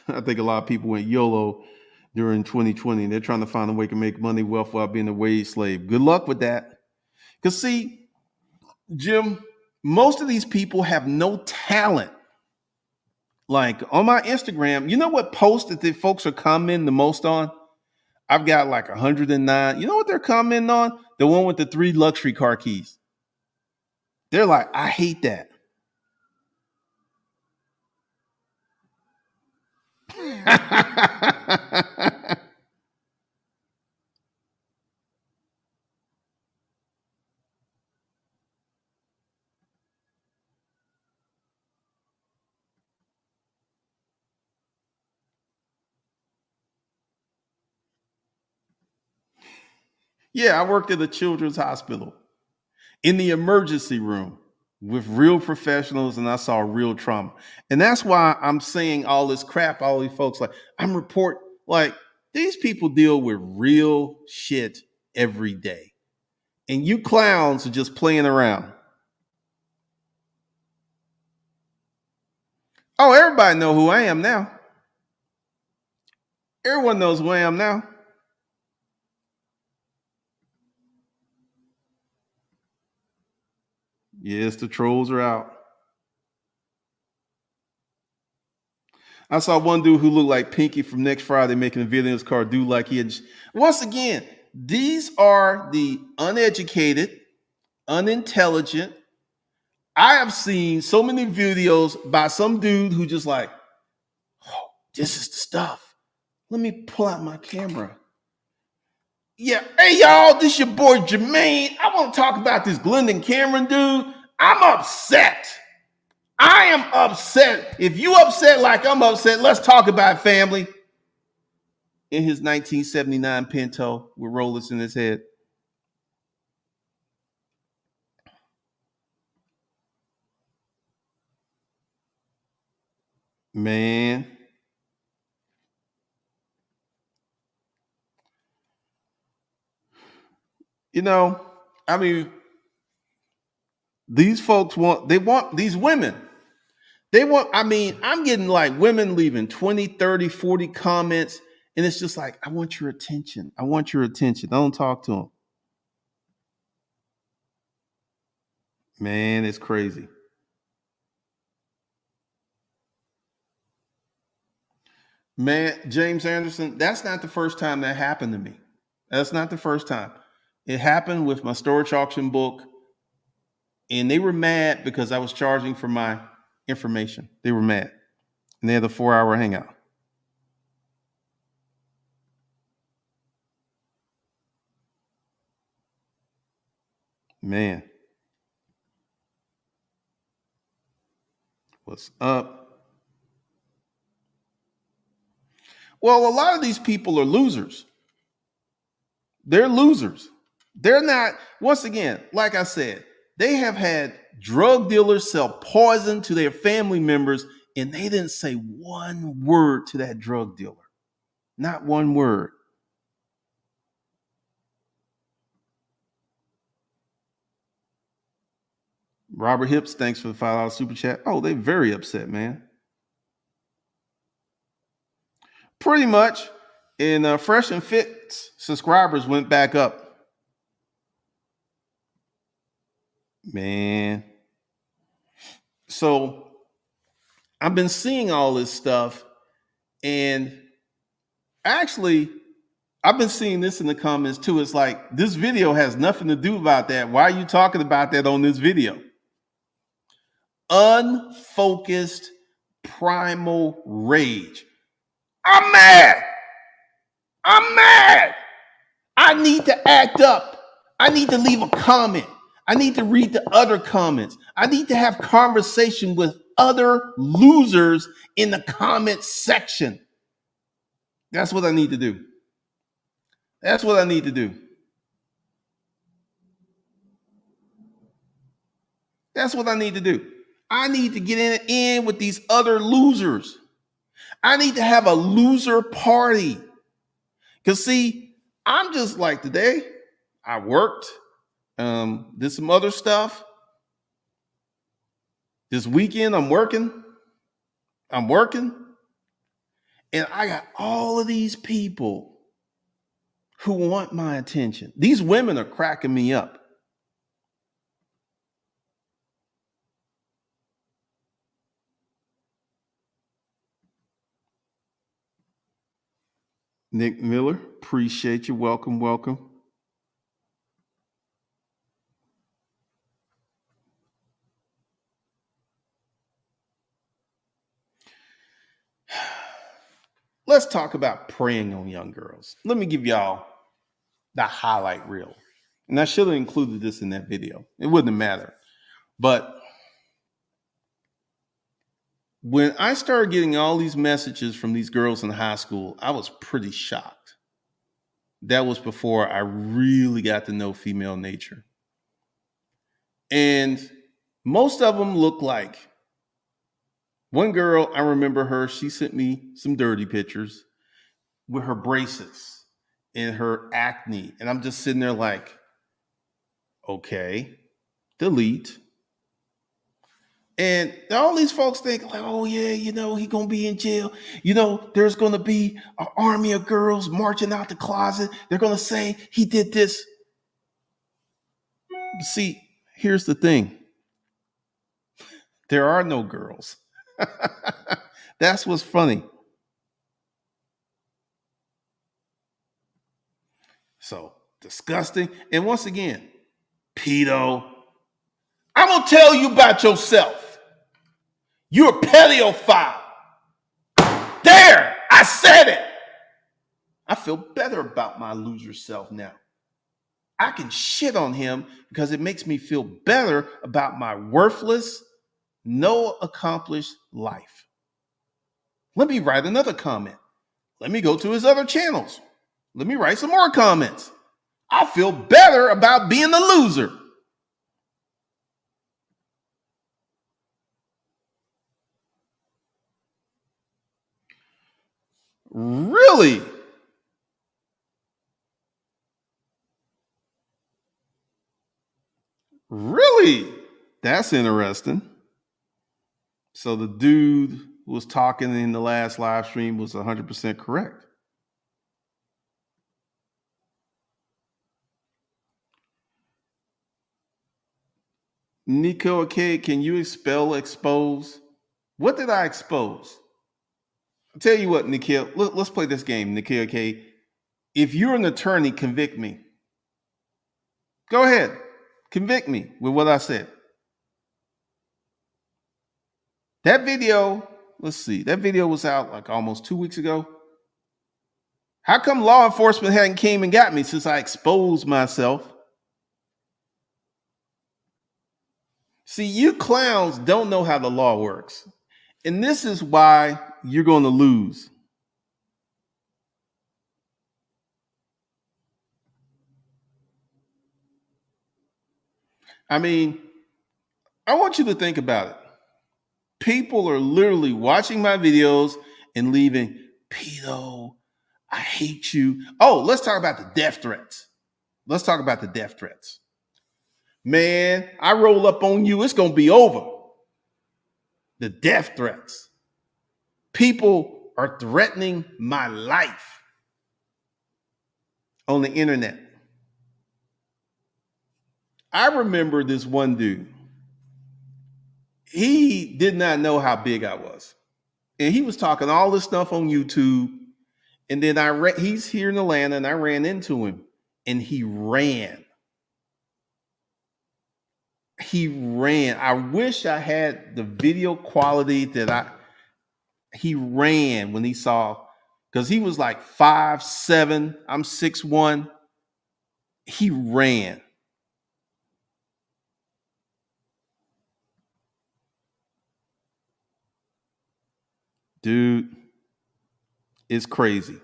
I think a lot of people went YOLO during 2020. They're trying to find a way to make money, wealth without being a wage slave. Good luck with that. Because see, Jim, most of these people have no talent. Like on my Instagram, you know what post that the folks are commenting the most on? I've got like 109. You know what they're commenting on? The one with the 3 luxury car keys. They're like, I hate that. Yeah, I worked at a children's hospital in the emergency room with real professionals, and I saw real trauma. And that's why I'm saying all this crap. All these folks like these people deal with real shit every day, and you clowns are just playing around. Oh, everybody know who I am now. Everyone knows who I am now. Yes, the trolls are out. I saw one dude who looked like Pinky from Next Friday making a video in his car, do like he had. Once again, these are the uneducated, unintelligent. I have seen so many videos by some dude who just like, oh, this is the stuff. Let me pull out my camera. Yeah, hey y'all, this your boy Jermaine. I want to talk about this Glendon Cameron dude. I'm upset. I am upset. If you upset like I'm upset, let's talk about it, family. In his 1979 Pinto with rollers in his head. Man, you know, I mean, these folks want these women. I mean, I'm getting like women leaving 20, 30, 40 comments, and it's just like, I want your attention. I want your attention. Don't talk to them. Man, it's crazy. Man, James Anderson, that's not the first time that happened to me. That's not the first time. It happened with my storage auction book, and they were mad because I was charging for my information. They were mad, and they had a 4-hour hangout. Man, what's up? Well, a lot of these people are losers. They're losers. They're not, once again, like I said, they have had drug dealers sell poison to their family members, and they didn't say one word to that drug dealer. Not one word. Robert Hips, thanks for the $5 super chat. Oh, they're very upset, man. Pretty much. And Fresh and Fit subscribers went back up. Man. So I've been seeing all this stuff, and actually, I've been seeing this in the comments too. It's like, this video has nothing to do about that. Why are you talking about that on this video? Unfocused primal rage. I'm mad. I'm mad. I need to act up. I need to leave a comment. I need to read the other comments. I need to have conversation with other losers in the comment section. That's what I need to do. That's what I need to do. That's what I need to do. I need to get in with these other losers. I need to have a loser party. Because, see, I'm just like today, I worked, did some other stuff. This weekend, I'm working. And I got all of these people who want my attention. These women are cracking me up. Nick Miller, appreciate you. Welcome, welcome. Let's talk about preying on young girls. Let me give y'all the highlight reel. And I should have included this in that video. It wouldn't have mattered. But when I started getting all these messages from these girls in high school, I was pretty shocked. That was before I really got to know female nature. And most of them look like one girl. I remember her. She sent me some dirty pictures with her braces and her acne. And I'm just sitting there like, okay, delete. And all these folks think like, oh yeah, he gonna be in jail. There's gonna be an army of girls marching out the closet. They're gonna say he did this. See, here's the thing. There are no girls. That's what's funny. So disgusting. And once again, pedo. I'm gonna tell you about yourself. You're a pedophile. There, I said it. I feel better about my loser self now. I can shit on him because it makes me feel better about my worthless, no accomplished life. Let me write another comment. Let me go to his other channels. Let me write some more comments. I feel better about being the loser. Really? Really? That's interesting. So the dude who was talking in the last live stream was 100% correct. Nico, okay, can you spell expose? What did I expose? I'll tell you what, Nikhil, let's play this game, Nikhil, okay? If you're an attorney, convict me. Go ahead. Convict me with what I said. That video, let's see, that video was out like almost 2 weeks ago. How come law enforcement hadn't came and got me since I exposed myself? See, you clowns don't know how the law works. And this is why you're going to lose. I mean, I want you to think about it. People are literally watching my videos and leaving, pedo, I hate you. Oh, let's talk about the death threats. Let's talk about the death threats. Man, I roll up on you, it's going to be over. The death threats. People are threatening my life on the internet. I remember this one dude. He did not know how big I was. And he was talking all this stuff on YouTube. And then he's here in Atlanta and I ran into him and he ran. He ran. I wish I had the video quality he ran when he saw, because he was like 5'7", I'm 6'1". He ran. Dude, it's crazy.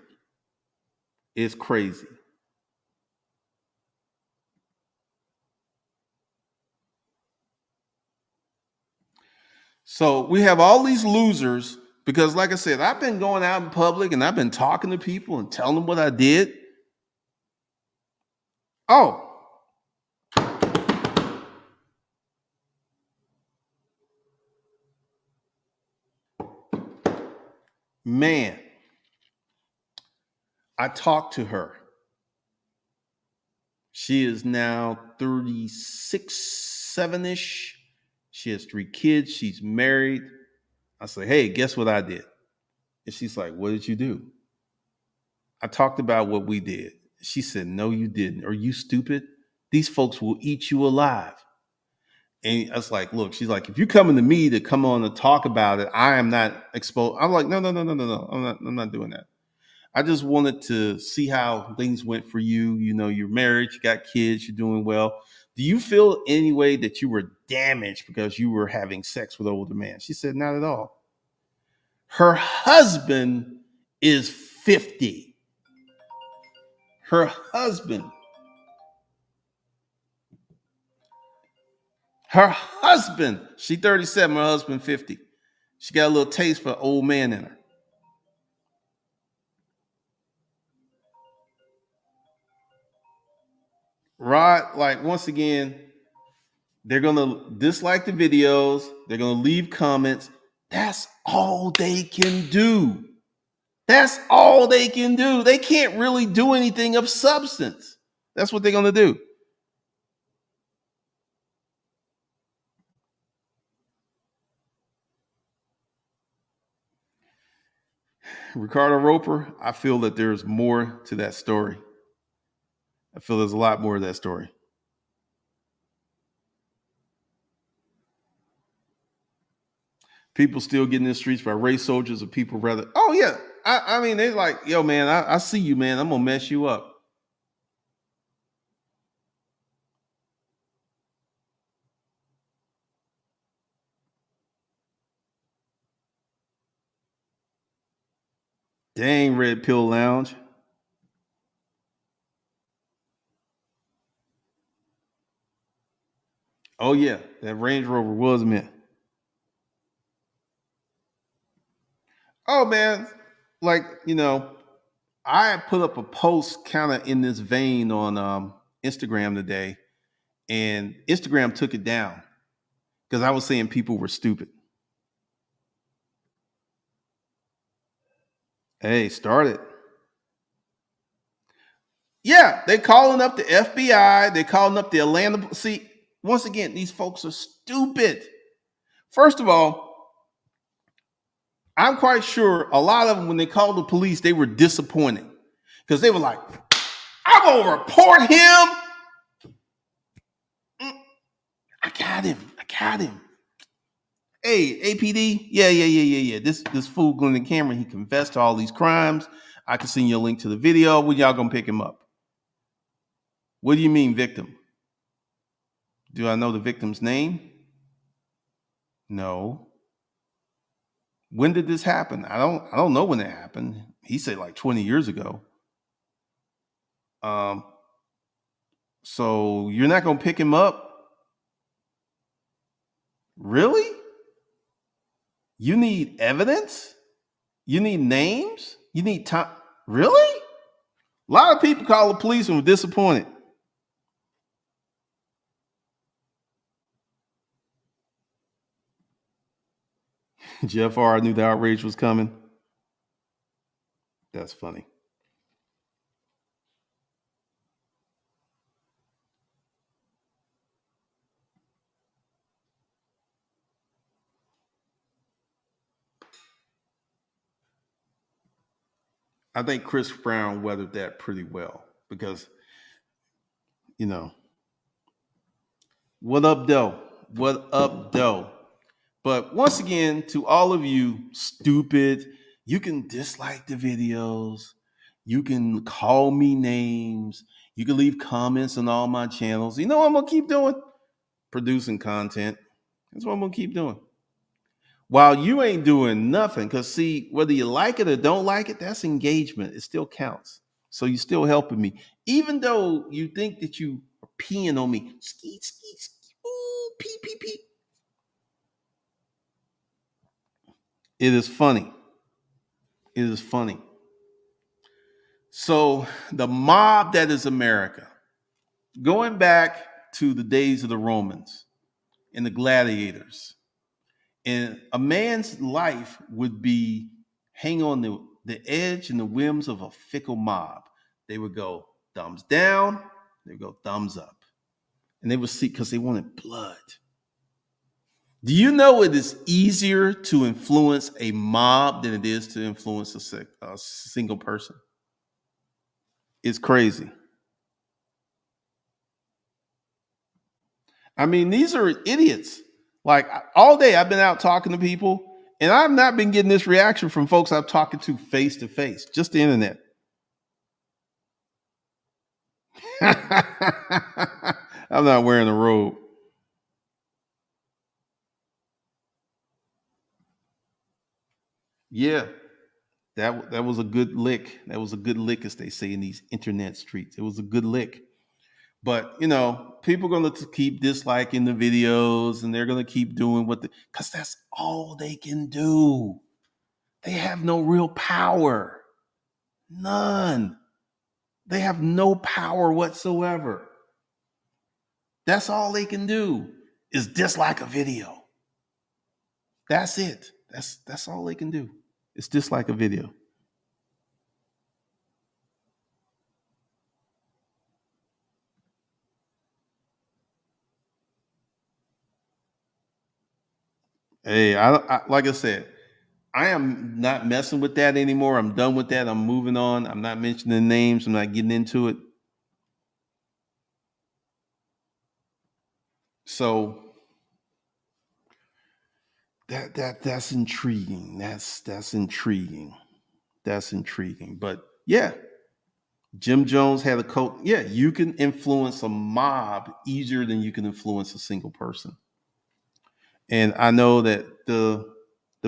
It's crazy. So we have all these losers because, like I said, I've been going out in public and I've been talking to people and telling them what I did. Oh. Man, I talked to her. She is now 36, 7-ish. She has 3 kids. She's married. I say, hey, guess what I did? And she's like, what did you do? I talked about what we did. She said, no, you didn't. Are you stupid? These folks will eat you alive. And I was like, look, she's like, if you're coming to me to come on and talk about it, I am not exposed. I'm like, no. I'm not doing that. I just wanted to see how things went for you. You're married, you got kids, you're doing well. Do you feel any way that you were damaged because you were having sex with an older man? She said, not at all. Her husband is 50. Her husband. She 37, her husband 50. She got a little taste for old man in her. Rod, like once again, they're gonna dislike the videos, they're gonna leave comments. That's all they can do. That's all they can do. They can't really do anything of substance. That's what they're gonna do. Ricardo Roper, I feel that there's more to that story. I feel there's a lot more to that story. People still getting in the streets by race soldiers or people rather. Oh yeah, I mean they're like, yo man, I see you man. I'm gonna mess you up. Dang, Red Pill Lounge. Oh yeah, that Range Rover was meant. Oh man, like I put up a post kind of in this vein on Instagram today, and Instagram took it down because I was saying people were stupid. Hey, start it. Yeah, they calling up the FBI. They calling up the Atlanta. See, once again, these folks are stupid. First of all, I'm quite sure a lot of them, when they called the police, they were disappointed because they were like, I'm gonna report him. I got him. Hey, APD, yeah. This fool Glenn Cameron, he confessed to all these crimes. I can send you a link to the video. When y'all gonna pick him up? What do you mean, victim? Do I know the victim's name? No. When did this happen? I don't know when it happened. He said like 20 years ago. So you're not gonna pick him up? Really? You need evidence? You need names? You need time? Really? A lot of people call the police and were disappointed. Jeff R. knew the outrage was coming. That's funny. I think Chris Brown weathered that pretty well because, what up, though? What up, though? But once again, to all of you stupid, you can dislike the videos. You can call me names. You can leave comments on all my channels. You know what I'm going to keep doing? Producing content. That's what I'm going to keep doing. While you ain't doing nothing, because see, whether you like it or don't like it, that's engagement. It still counts. So you're still helping me. Even though you think that you are peeing on me. Skeet, skeet, skeet. Ooh, pee, pee, pee. It is funny. It is funny. So the mob that is America, going back to the days of the Romans and the gladiators, and a man's life would be hang on the edge and the whims of a fickle mob. They would go thumbs down, they would go thumbs up. And they would see because they wanted blood. Do you know it is easier to influence a mob than it is to influence a single person? It's crazy. I mean, these are idiots. Like all day, I've been out talking to people, and I've not been getting this reaction from folks I'm talking to face, just the internet. I'm not wearing a robe. Yeah. That was a good lick. That was a good lick, as they say in these internet streets. It was a good lick. But people are gonna keep disliking the videos, and they're gonna keep doing because that's all they can do. They have no real power. None. They have no power whatsoever. That's all they can do is dislike a video. That's it. That's all they can do. It's dislike a video. Hey, like I said, I am not messing with that anymore. I'm done with that. I'm moving on. I'm not mentioning names. I'm not getting into it. So that's intriguing. That's intriguing. That's intriguing. But yeah, Jim Jones had a coat. Yeah, you can influence a mob easier than you can influence a single person. And I know that the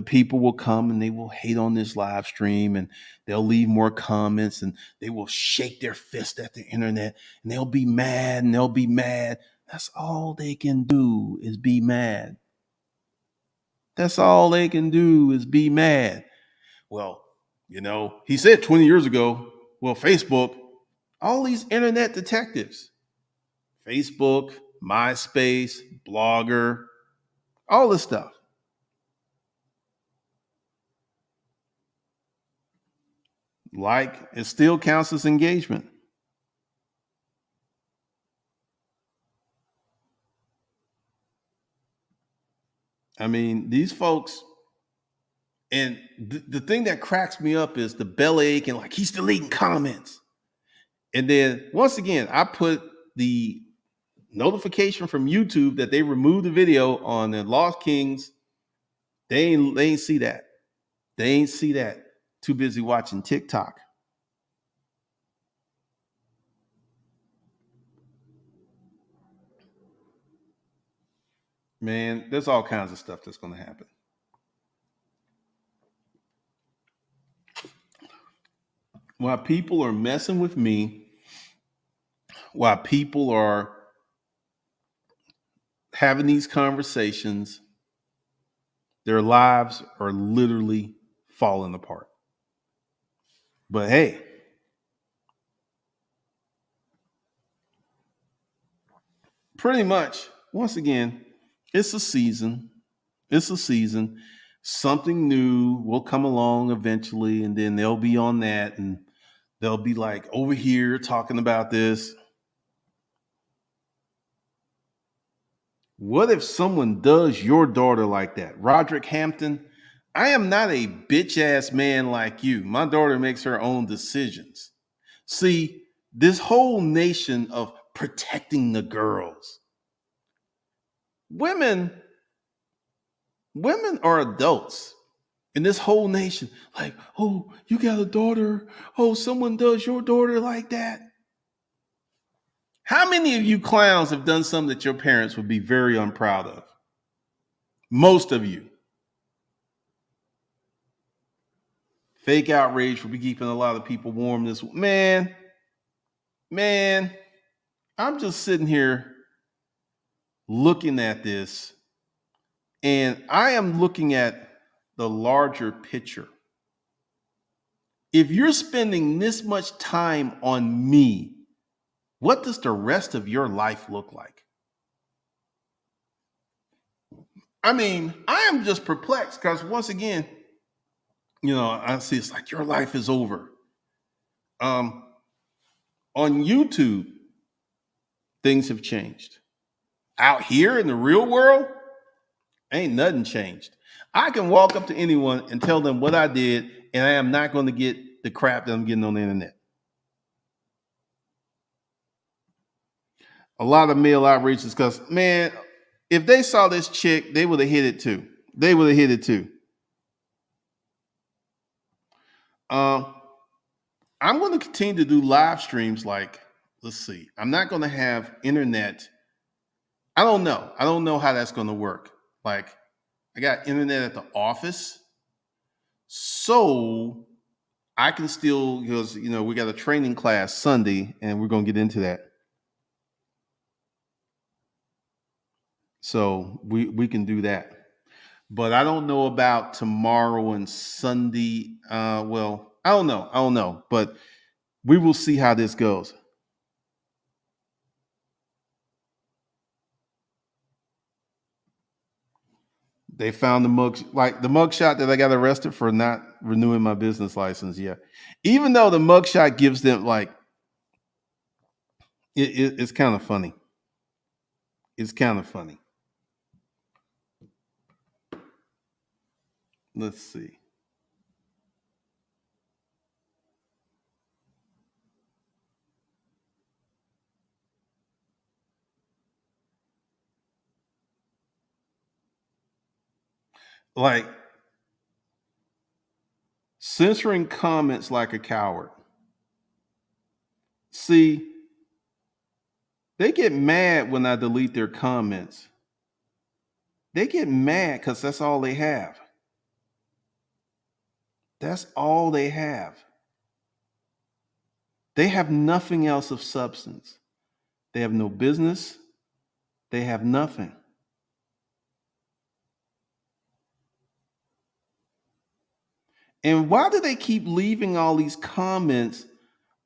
people will come and they will hate on this live stream, and they'll leave more comments, and they will shake their fist at the internet, and they'll be mad and they'll be mad. That's all they can do is be mad. That's all they can do is be mad. Well, he said 20 years ago, well, Facebook, all these internet detectives, Facebook, MySpace, Blogger, all this stuff. Like, it still counts as engagement. I mean, these folks, and the thing that cracks me up is the bellyache and like he's deleting comments. And then once again, I put the notification from YouTube that they removed the video on the Lost Kings. They ain't see that. They ain't see that. Too busy watching TikTok. Man, there's all kinds of stuff that's going to happen. While people are messing with me, while people are having these conversations, their lives are literally falling apart. But hey, pretty much, once again, it's a season. It's a season. Something new will come along eventually, and then they'll be on that, and they'll be like over here talking about this. What if someone does your daughter like that? Roderick Hampton, I am not a bitch ass man like you. My daughter makes her own decisions. See, this whole nation of protecting the girls. Women women are adults in this whole nation. Like, oh, you got a daughter. Oh, someone does your daughter like that. How many of you clowns have done something that your parents would be very unproud of? Most of you. Fake outrage will be keeping a lot of people warm this man. I'm just sitting here looking at this, and I am looking at the larger picture. If you're spending this much time on me, what does the rest of your life look like? I mean, I am just perplexed because once again, I see it's like your life is over. Um, on YouTube, things have changed. Out here in the real world, ain't nothing changed. I can walk up to anyone and tell them what I did, and I am not going to get the crap that I'm getting on the internet. A lot of male outrage is because, man, if they saw this chick, they would have hit it too. They would have hit it too. Um, I'm going to continue to do live streams. Like, let's see, I'm not going to have internet. I don't know. I don't know how that's going to work. Like, I got internet at the office. So I can still, because we got a training class Sunday, and we're gonna get into that. So we can do that. But I don't know about tomorrow and Sunday. Well, I don't know. I don't know. But we will see how this goes. They found the mugshot that I got arrested for not renewing my business license. Yeah, even though the mugshot gives them it's kind of funny. It's kind of funny. Let's see. Like censoring comments like a coward. See, they get mad when I delete their comments. They get mad because that's all they have. That's all they have. They have nothing else of substance. They have no business. They have nothing. And why do they keep leaving all these comments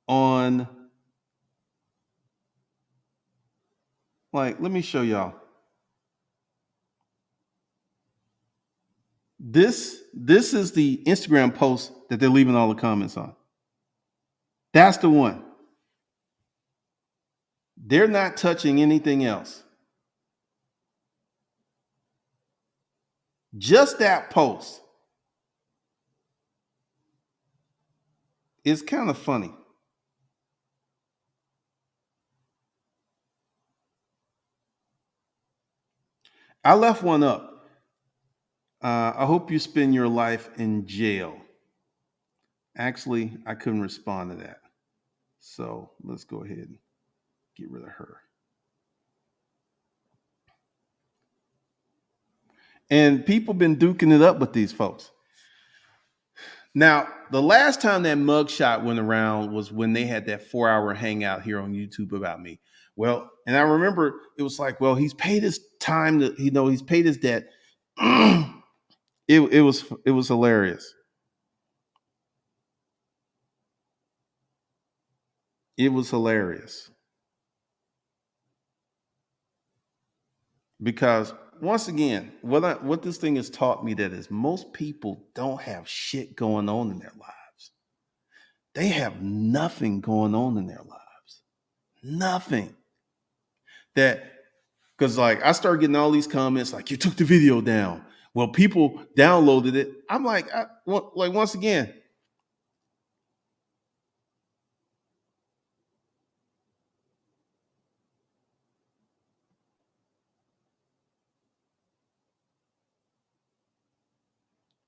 on, like, let me show y'all. This is the Instagram post that they're leaving all the comments on. That's the one. They're not touching anything else. Just that post. It's kind of funny. I left one up. I hope you spend your life in jail. Actually, I couldn't respond to that. So let's go ahead and get rid of her. And people been duking it up with these folks. Now, the last time that mugshot went around was when they had that 4-hour hangout here on YouTube about me. Well, and I remember it was like, well, he's paid his time to, he's paid his debt. It was hilarious. It was hilarious. Because once again, what this thing has taught me that is most people don't have shit going on in their lives. They have nothing going on in their lives. Nothing. That because like I started getting all these comments like you took the video down. Well, people downloaded it. I'm like, once again,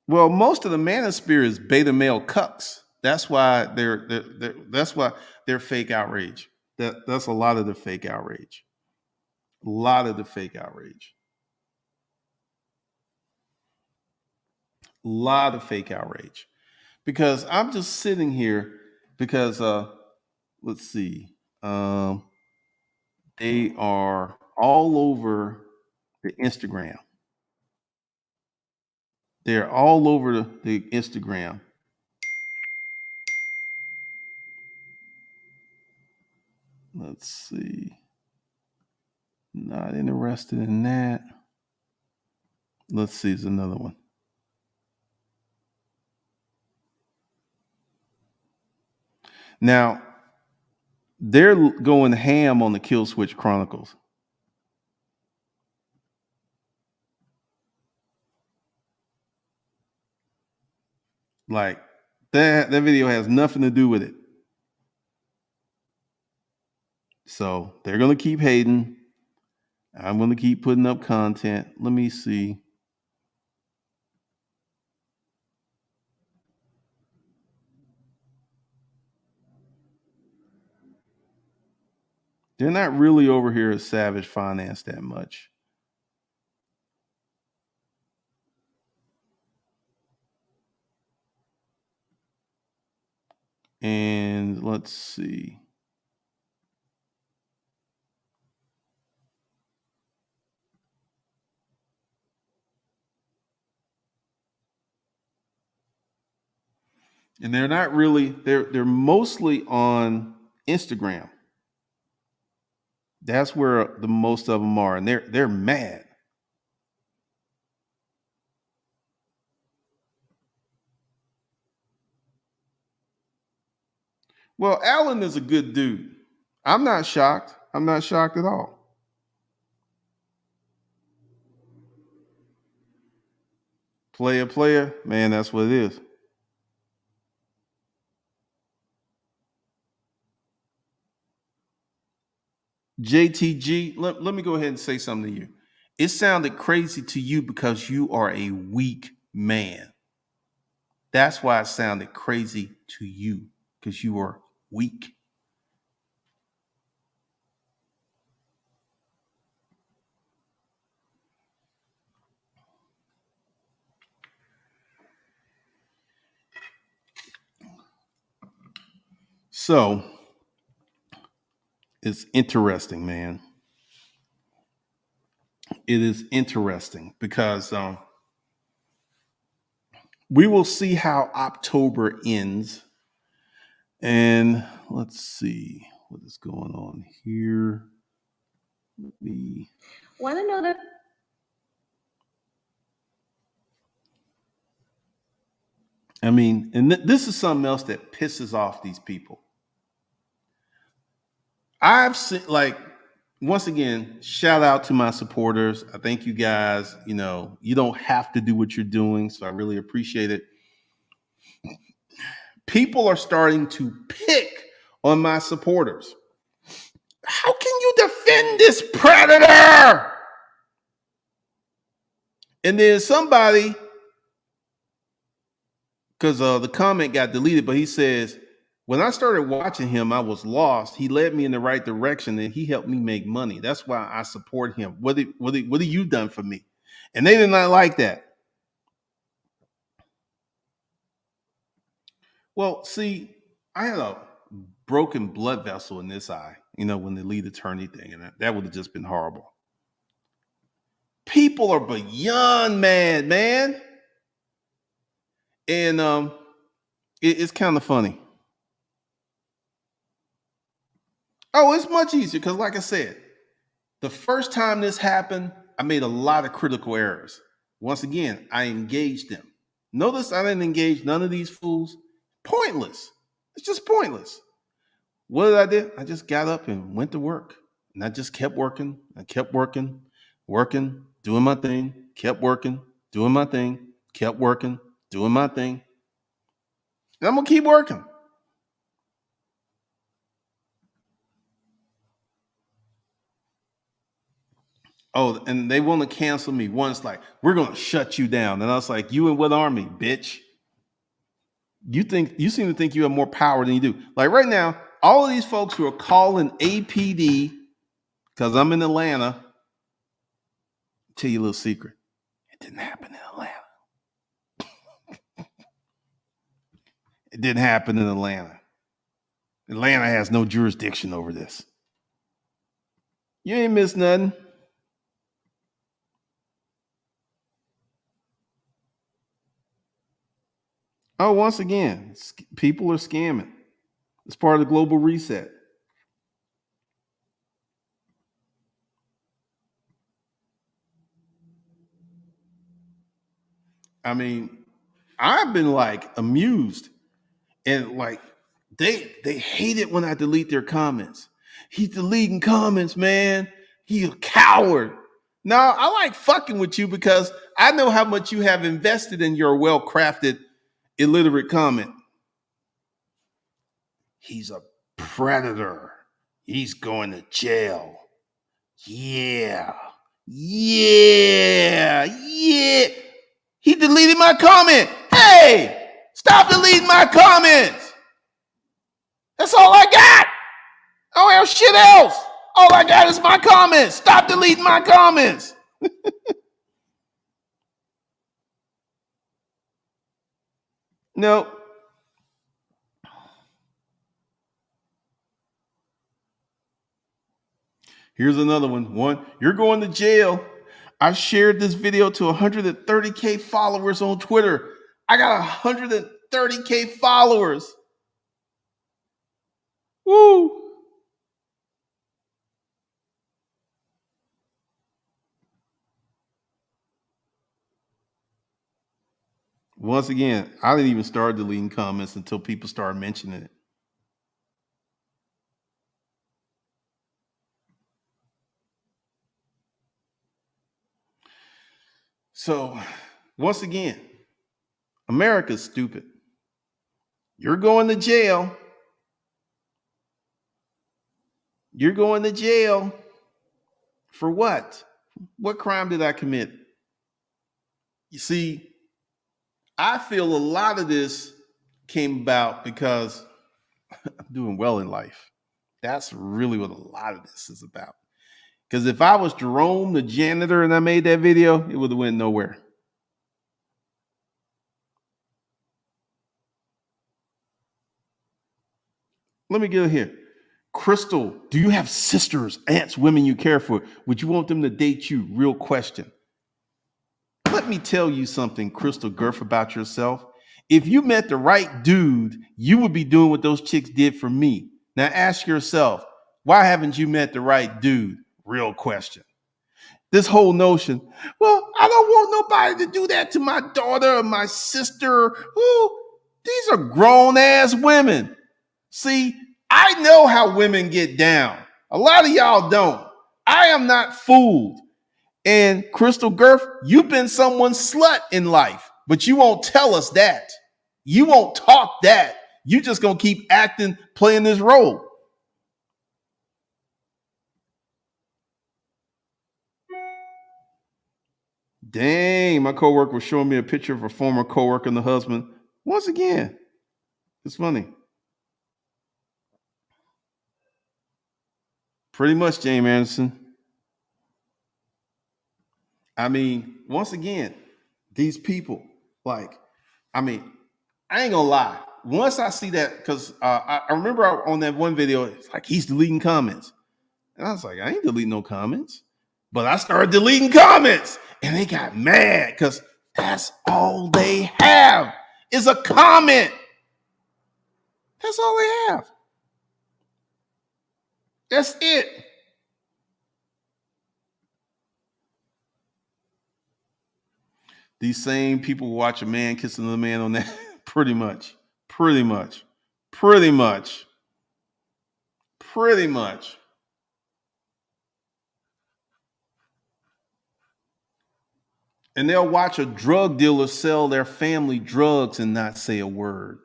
well, most of the manosphere is beta male cucks. That's why that's why they're fake outrage. That's a lot of the fake outrage. A lot of the fake outrage. A lot of fake outrage. Because I'm just sitting here because let's see. They are all over the Instagram. They're all over the Instagram. Let's see. Not interested in that. Let's see. There's another one. Now, they're going ham on the Kill Switch Chronicles. Like that video has nothing to do with it. So they're going to keep hating. I'm going to keep putting up content. Let me see. They're not really over here at Savage Finance that much. And let's see. And they're not really, they're mostly on Instagram. That's where the most of them are, and they're mad. Well, Alan is a good dude. I'm not shocked. I'm not shocked at all. Player, man, that's what it is. JTG, let me go ahead and say something to you. It sounded crazy to you because you are a weak man. That's why it sounded crazy to you, because you are weak. So it's interesting, man. It is interesting because we will see how October ends. And let's see what is going on here. Let me Want to know that? I mean, and this is something else that pisses off these people. I've seen, like, once again, shout out to my supporters. I thank you guys. You know, you don't have to do what you're doing, so I really appreciate it. People are starting to pick on my supporters. How can you defend this predator? And then somebody, because the comment got deleted, but he says, when I started watching him, I was lost. He led me in the right direction and he helped me make money. That's why I support him. What have you done for me? And they did not like that. Well, see, I had a broken blood vessel in this eye, you know, when the lead attorney thing, and that would have just been horrible. People are beyond mad, man. And it's kind of funny. Oh, it's much easier because, like I said, the first time this happened, I made a lot of critical errors. Once again, I engaged them. Notice I didn't engage none of these fools. Pointless. It's just pointless. What did I do? I just got up and went to work. And I just kept working. I kept working, doing my thing, kept working, doing my thing, kept working, doing my thing. And I'm going to keep working. Oh, and they want to cancel me once, like, we're going to shut you down. And I was like, you in what army, bitch? You seem to think you have more power than you do. Like right now, all of these folks who are calling APD because I'm in Atlanta, tell you a little secret. It didn't happen in Atlanta. It didn't happen in Atlanta. Atlanta has no jurisdiction over this. You ain't missed nothing. Oh, once again, people are scamming. It's part of the global reset. I mean, I've been like amused and like they hate it when I delete their comments. He's deleting comments, man. He's a coward. Now I like fucking with you because I know how much you have invested in your well-crafted, illiterate comment. He's a predator. He's going to jail. Yeah. Yeah. Yeah. He deleted my comment. Hey, stop deleting my comments. That's all I got. I don't have shit else. All I got is my comments. Stop deleting my comments. No. Here's another one. You're going to jail. I shared this video to 130K followers on Twitter. I got 130K followers. Woo! Once again, I didn't even start deleting comments until people started mentioning it. So, once again, America's stupid. You're going to jail. You're going to jail for what? What crime did I commit? You see, I feel a lot of this came about because I'm doing well in life. That's really what a lot of this is about. Because if I was Jerome, the janitor, and I made that video, it would have went nowhere. Let me get it here. Crystal, do you have sisters, aunts, women you care for? Would you want them to date you? Real question. Let me tell you something, Crystal Gurf, about yourself. If you met the right dude, you would be doing what those chicks did for me. Now ask yourself, why haven't you met the right dude? Real question. This whole notion, well, I don't want nobody to do that to my daughter or my sister. Oh, these are grown ass women. See, I know how women get down. A lot of y'all don't. I am not fooled. And Crystal Gurf, you've been someone's slut in life, but you won't tell us that. You won't talk that. You just gonna keep acting, playing this role. Dang, my coworker was showing me a picture of a former coworker and the husband. Once again, it's funny. Pretty much, James Anderson. I mean, once again, these people, like, I mean, I ain't gonna lie. Once I see that, because I remember on that one video, it's like he's deleting comments. And I was like, I ain't deleting no comments. But I started deleting comments. And they got mad because that's all they have is a comment. That's all they have. That's it. These same people watch a man kissing another man on that. Pretty much. Pretty much. Pretty much. Pretty much. And they'll watch a drug dealer sell their family drugs and not say a word.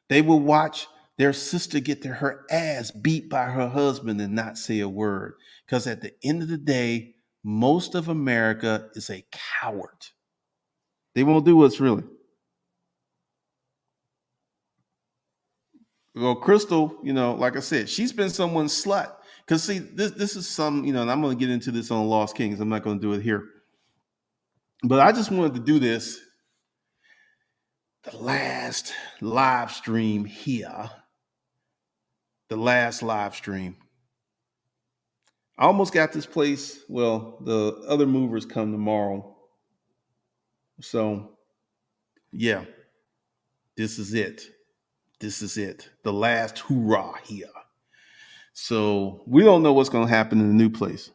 They will watch their sister get her ass beat by her husband and not say a word. Because at the end of the day, most of America is a coward. They won't do what's really. Well, Crystal, like I said, she's been someone's slut. Because see, this is some, and I'm going to get into this on Lost Kings. I'm not going to do it here. But I just wanted to do this. The last live stream here. The last live stream. I almost got this place. Well, the other movers come tomorrow. So, yeah, this is it. This is it. The last hoorah here. So, we don't know what's going to happen in the new place.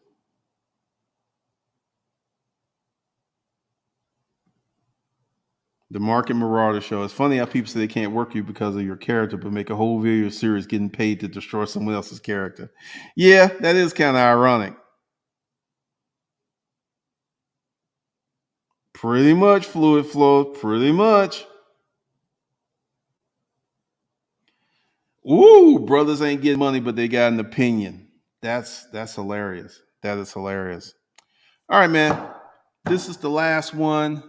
The Market Marauder Show. It's funny how people say they can't work you because of your character, but make a whole video series getting paid to destroy someone else's character. Yeah, that is kind of ironic. Pretty much, Fluid Flow. Pretty much. Ooh, brothers ain't getting money, but they got an opinion. That's hilarious. That is hilarious. All right, man. This is the last one.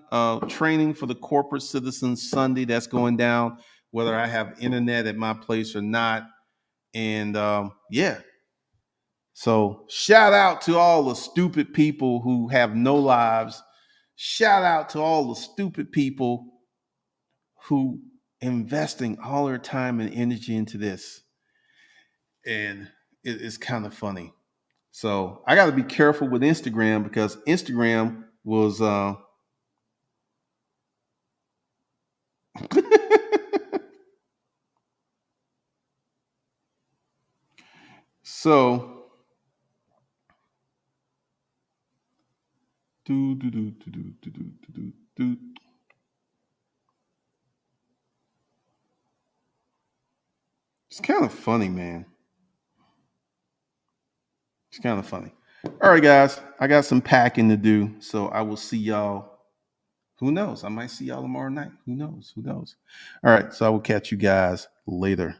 Training for the Corporate Citizen Sunday. That's going down, whether I have internet at my place or not. And yeah. So shout out to all the stupid people who have no lives. Shout out to all the stupid people who investing all their time and energy into this. And it's kind of funny. So I got to be careful with Instagram because Instagram was so do do do do do do do do do. It's kind of funny, man. It's kind of funny. All right, guys, I got some packing to do, so I will see y'all. Who knows? I might see y'all tomorrow night. Who knows? Who knows? All right, so I will catch you guys later.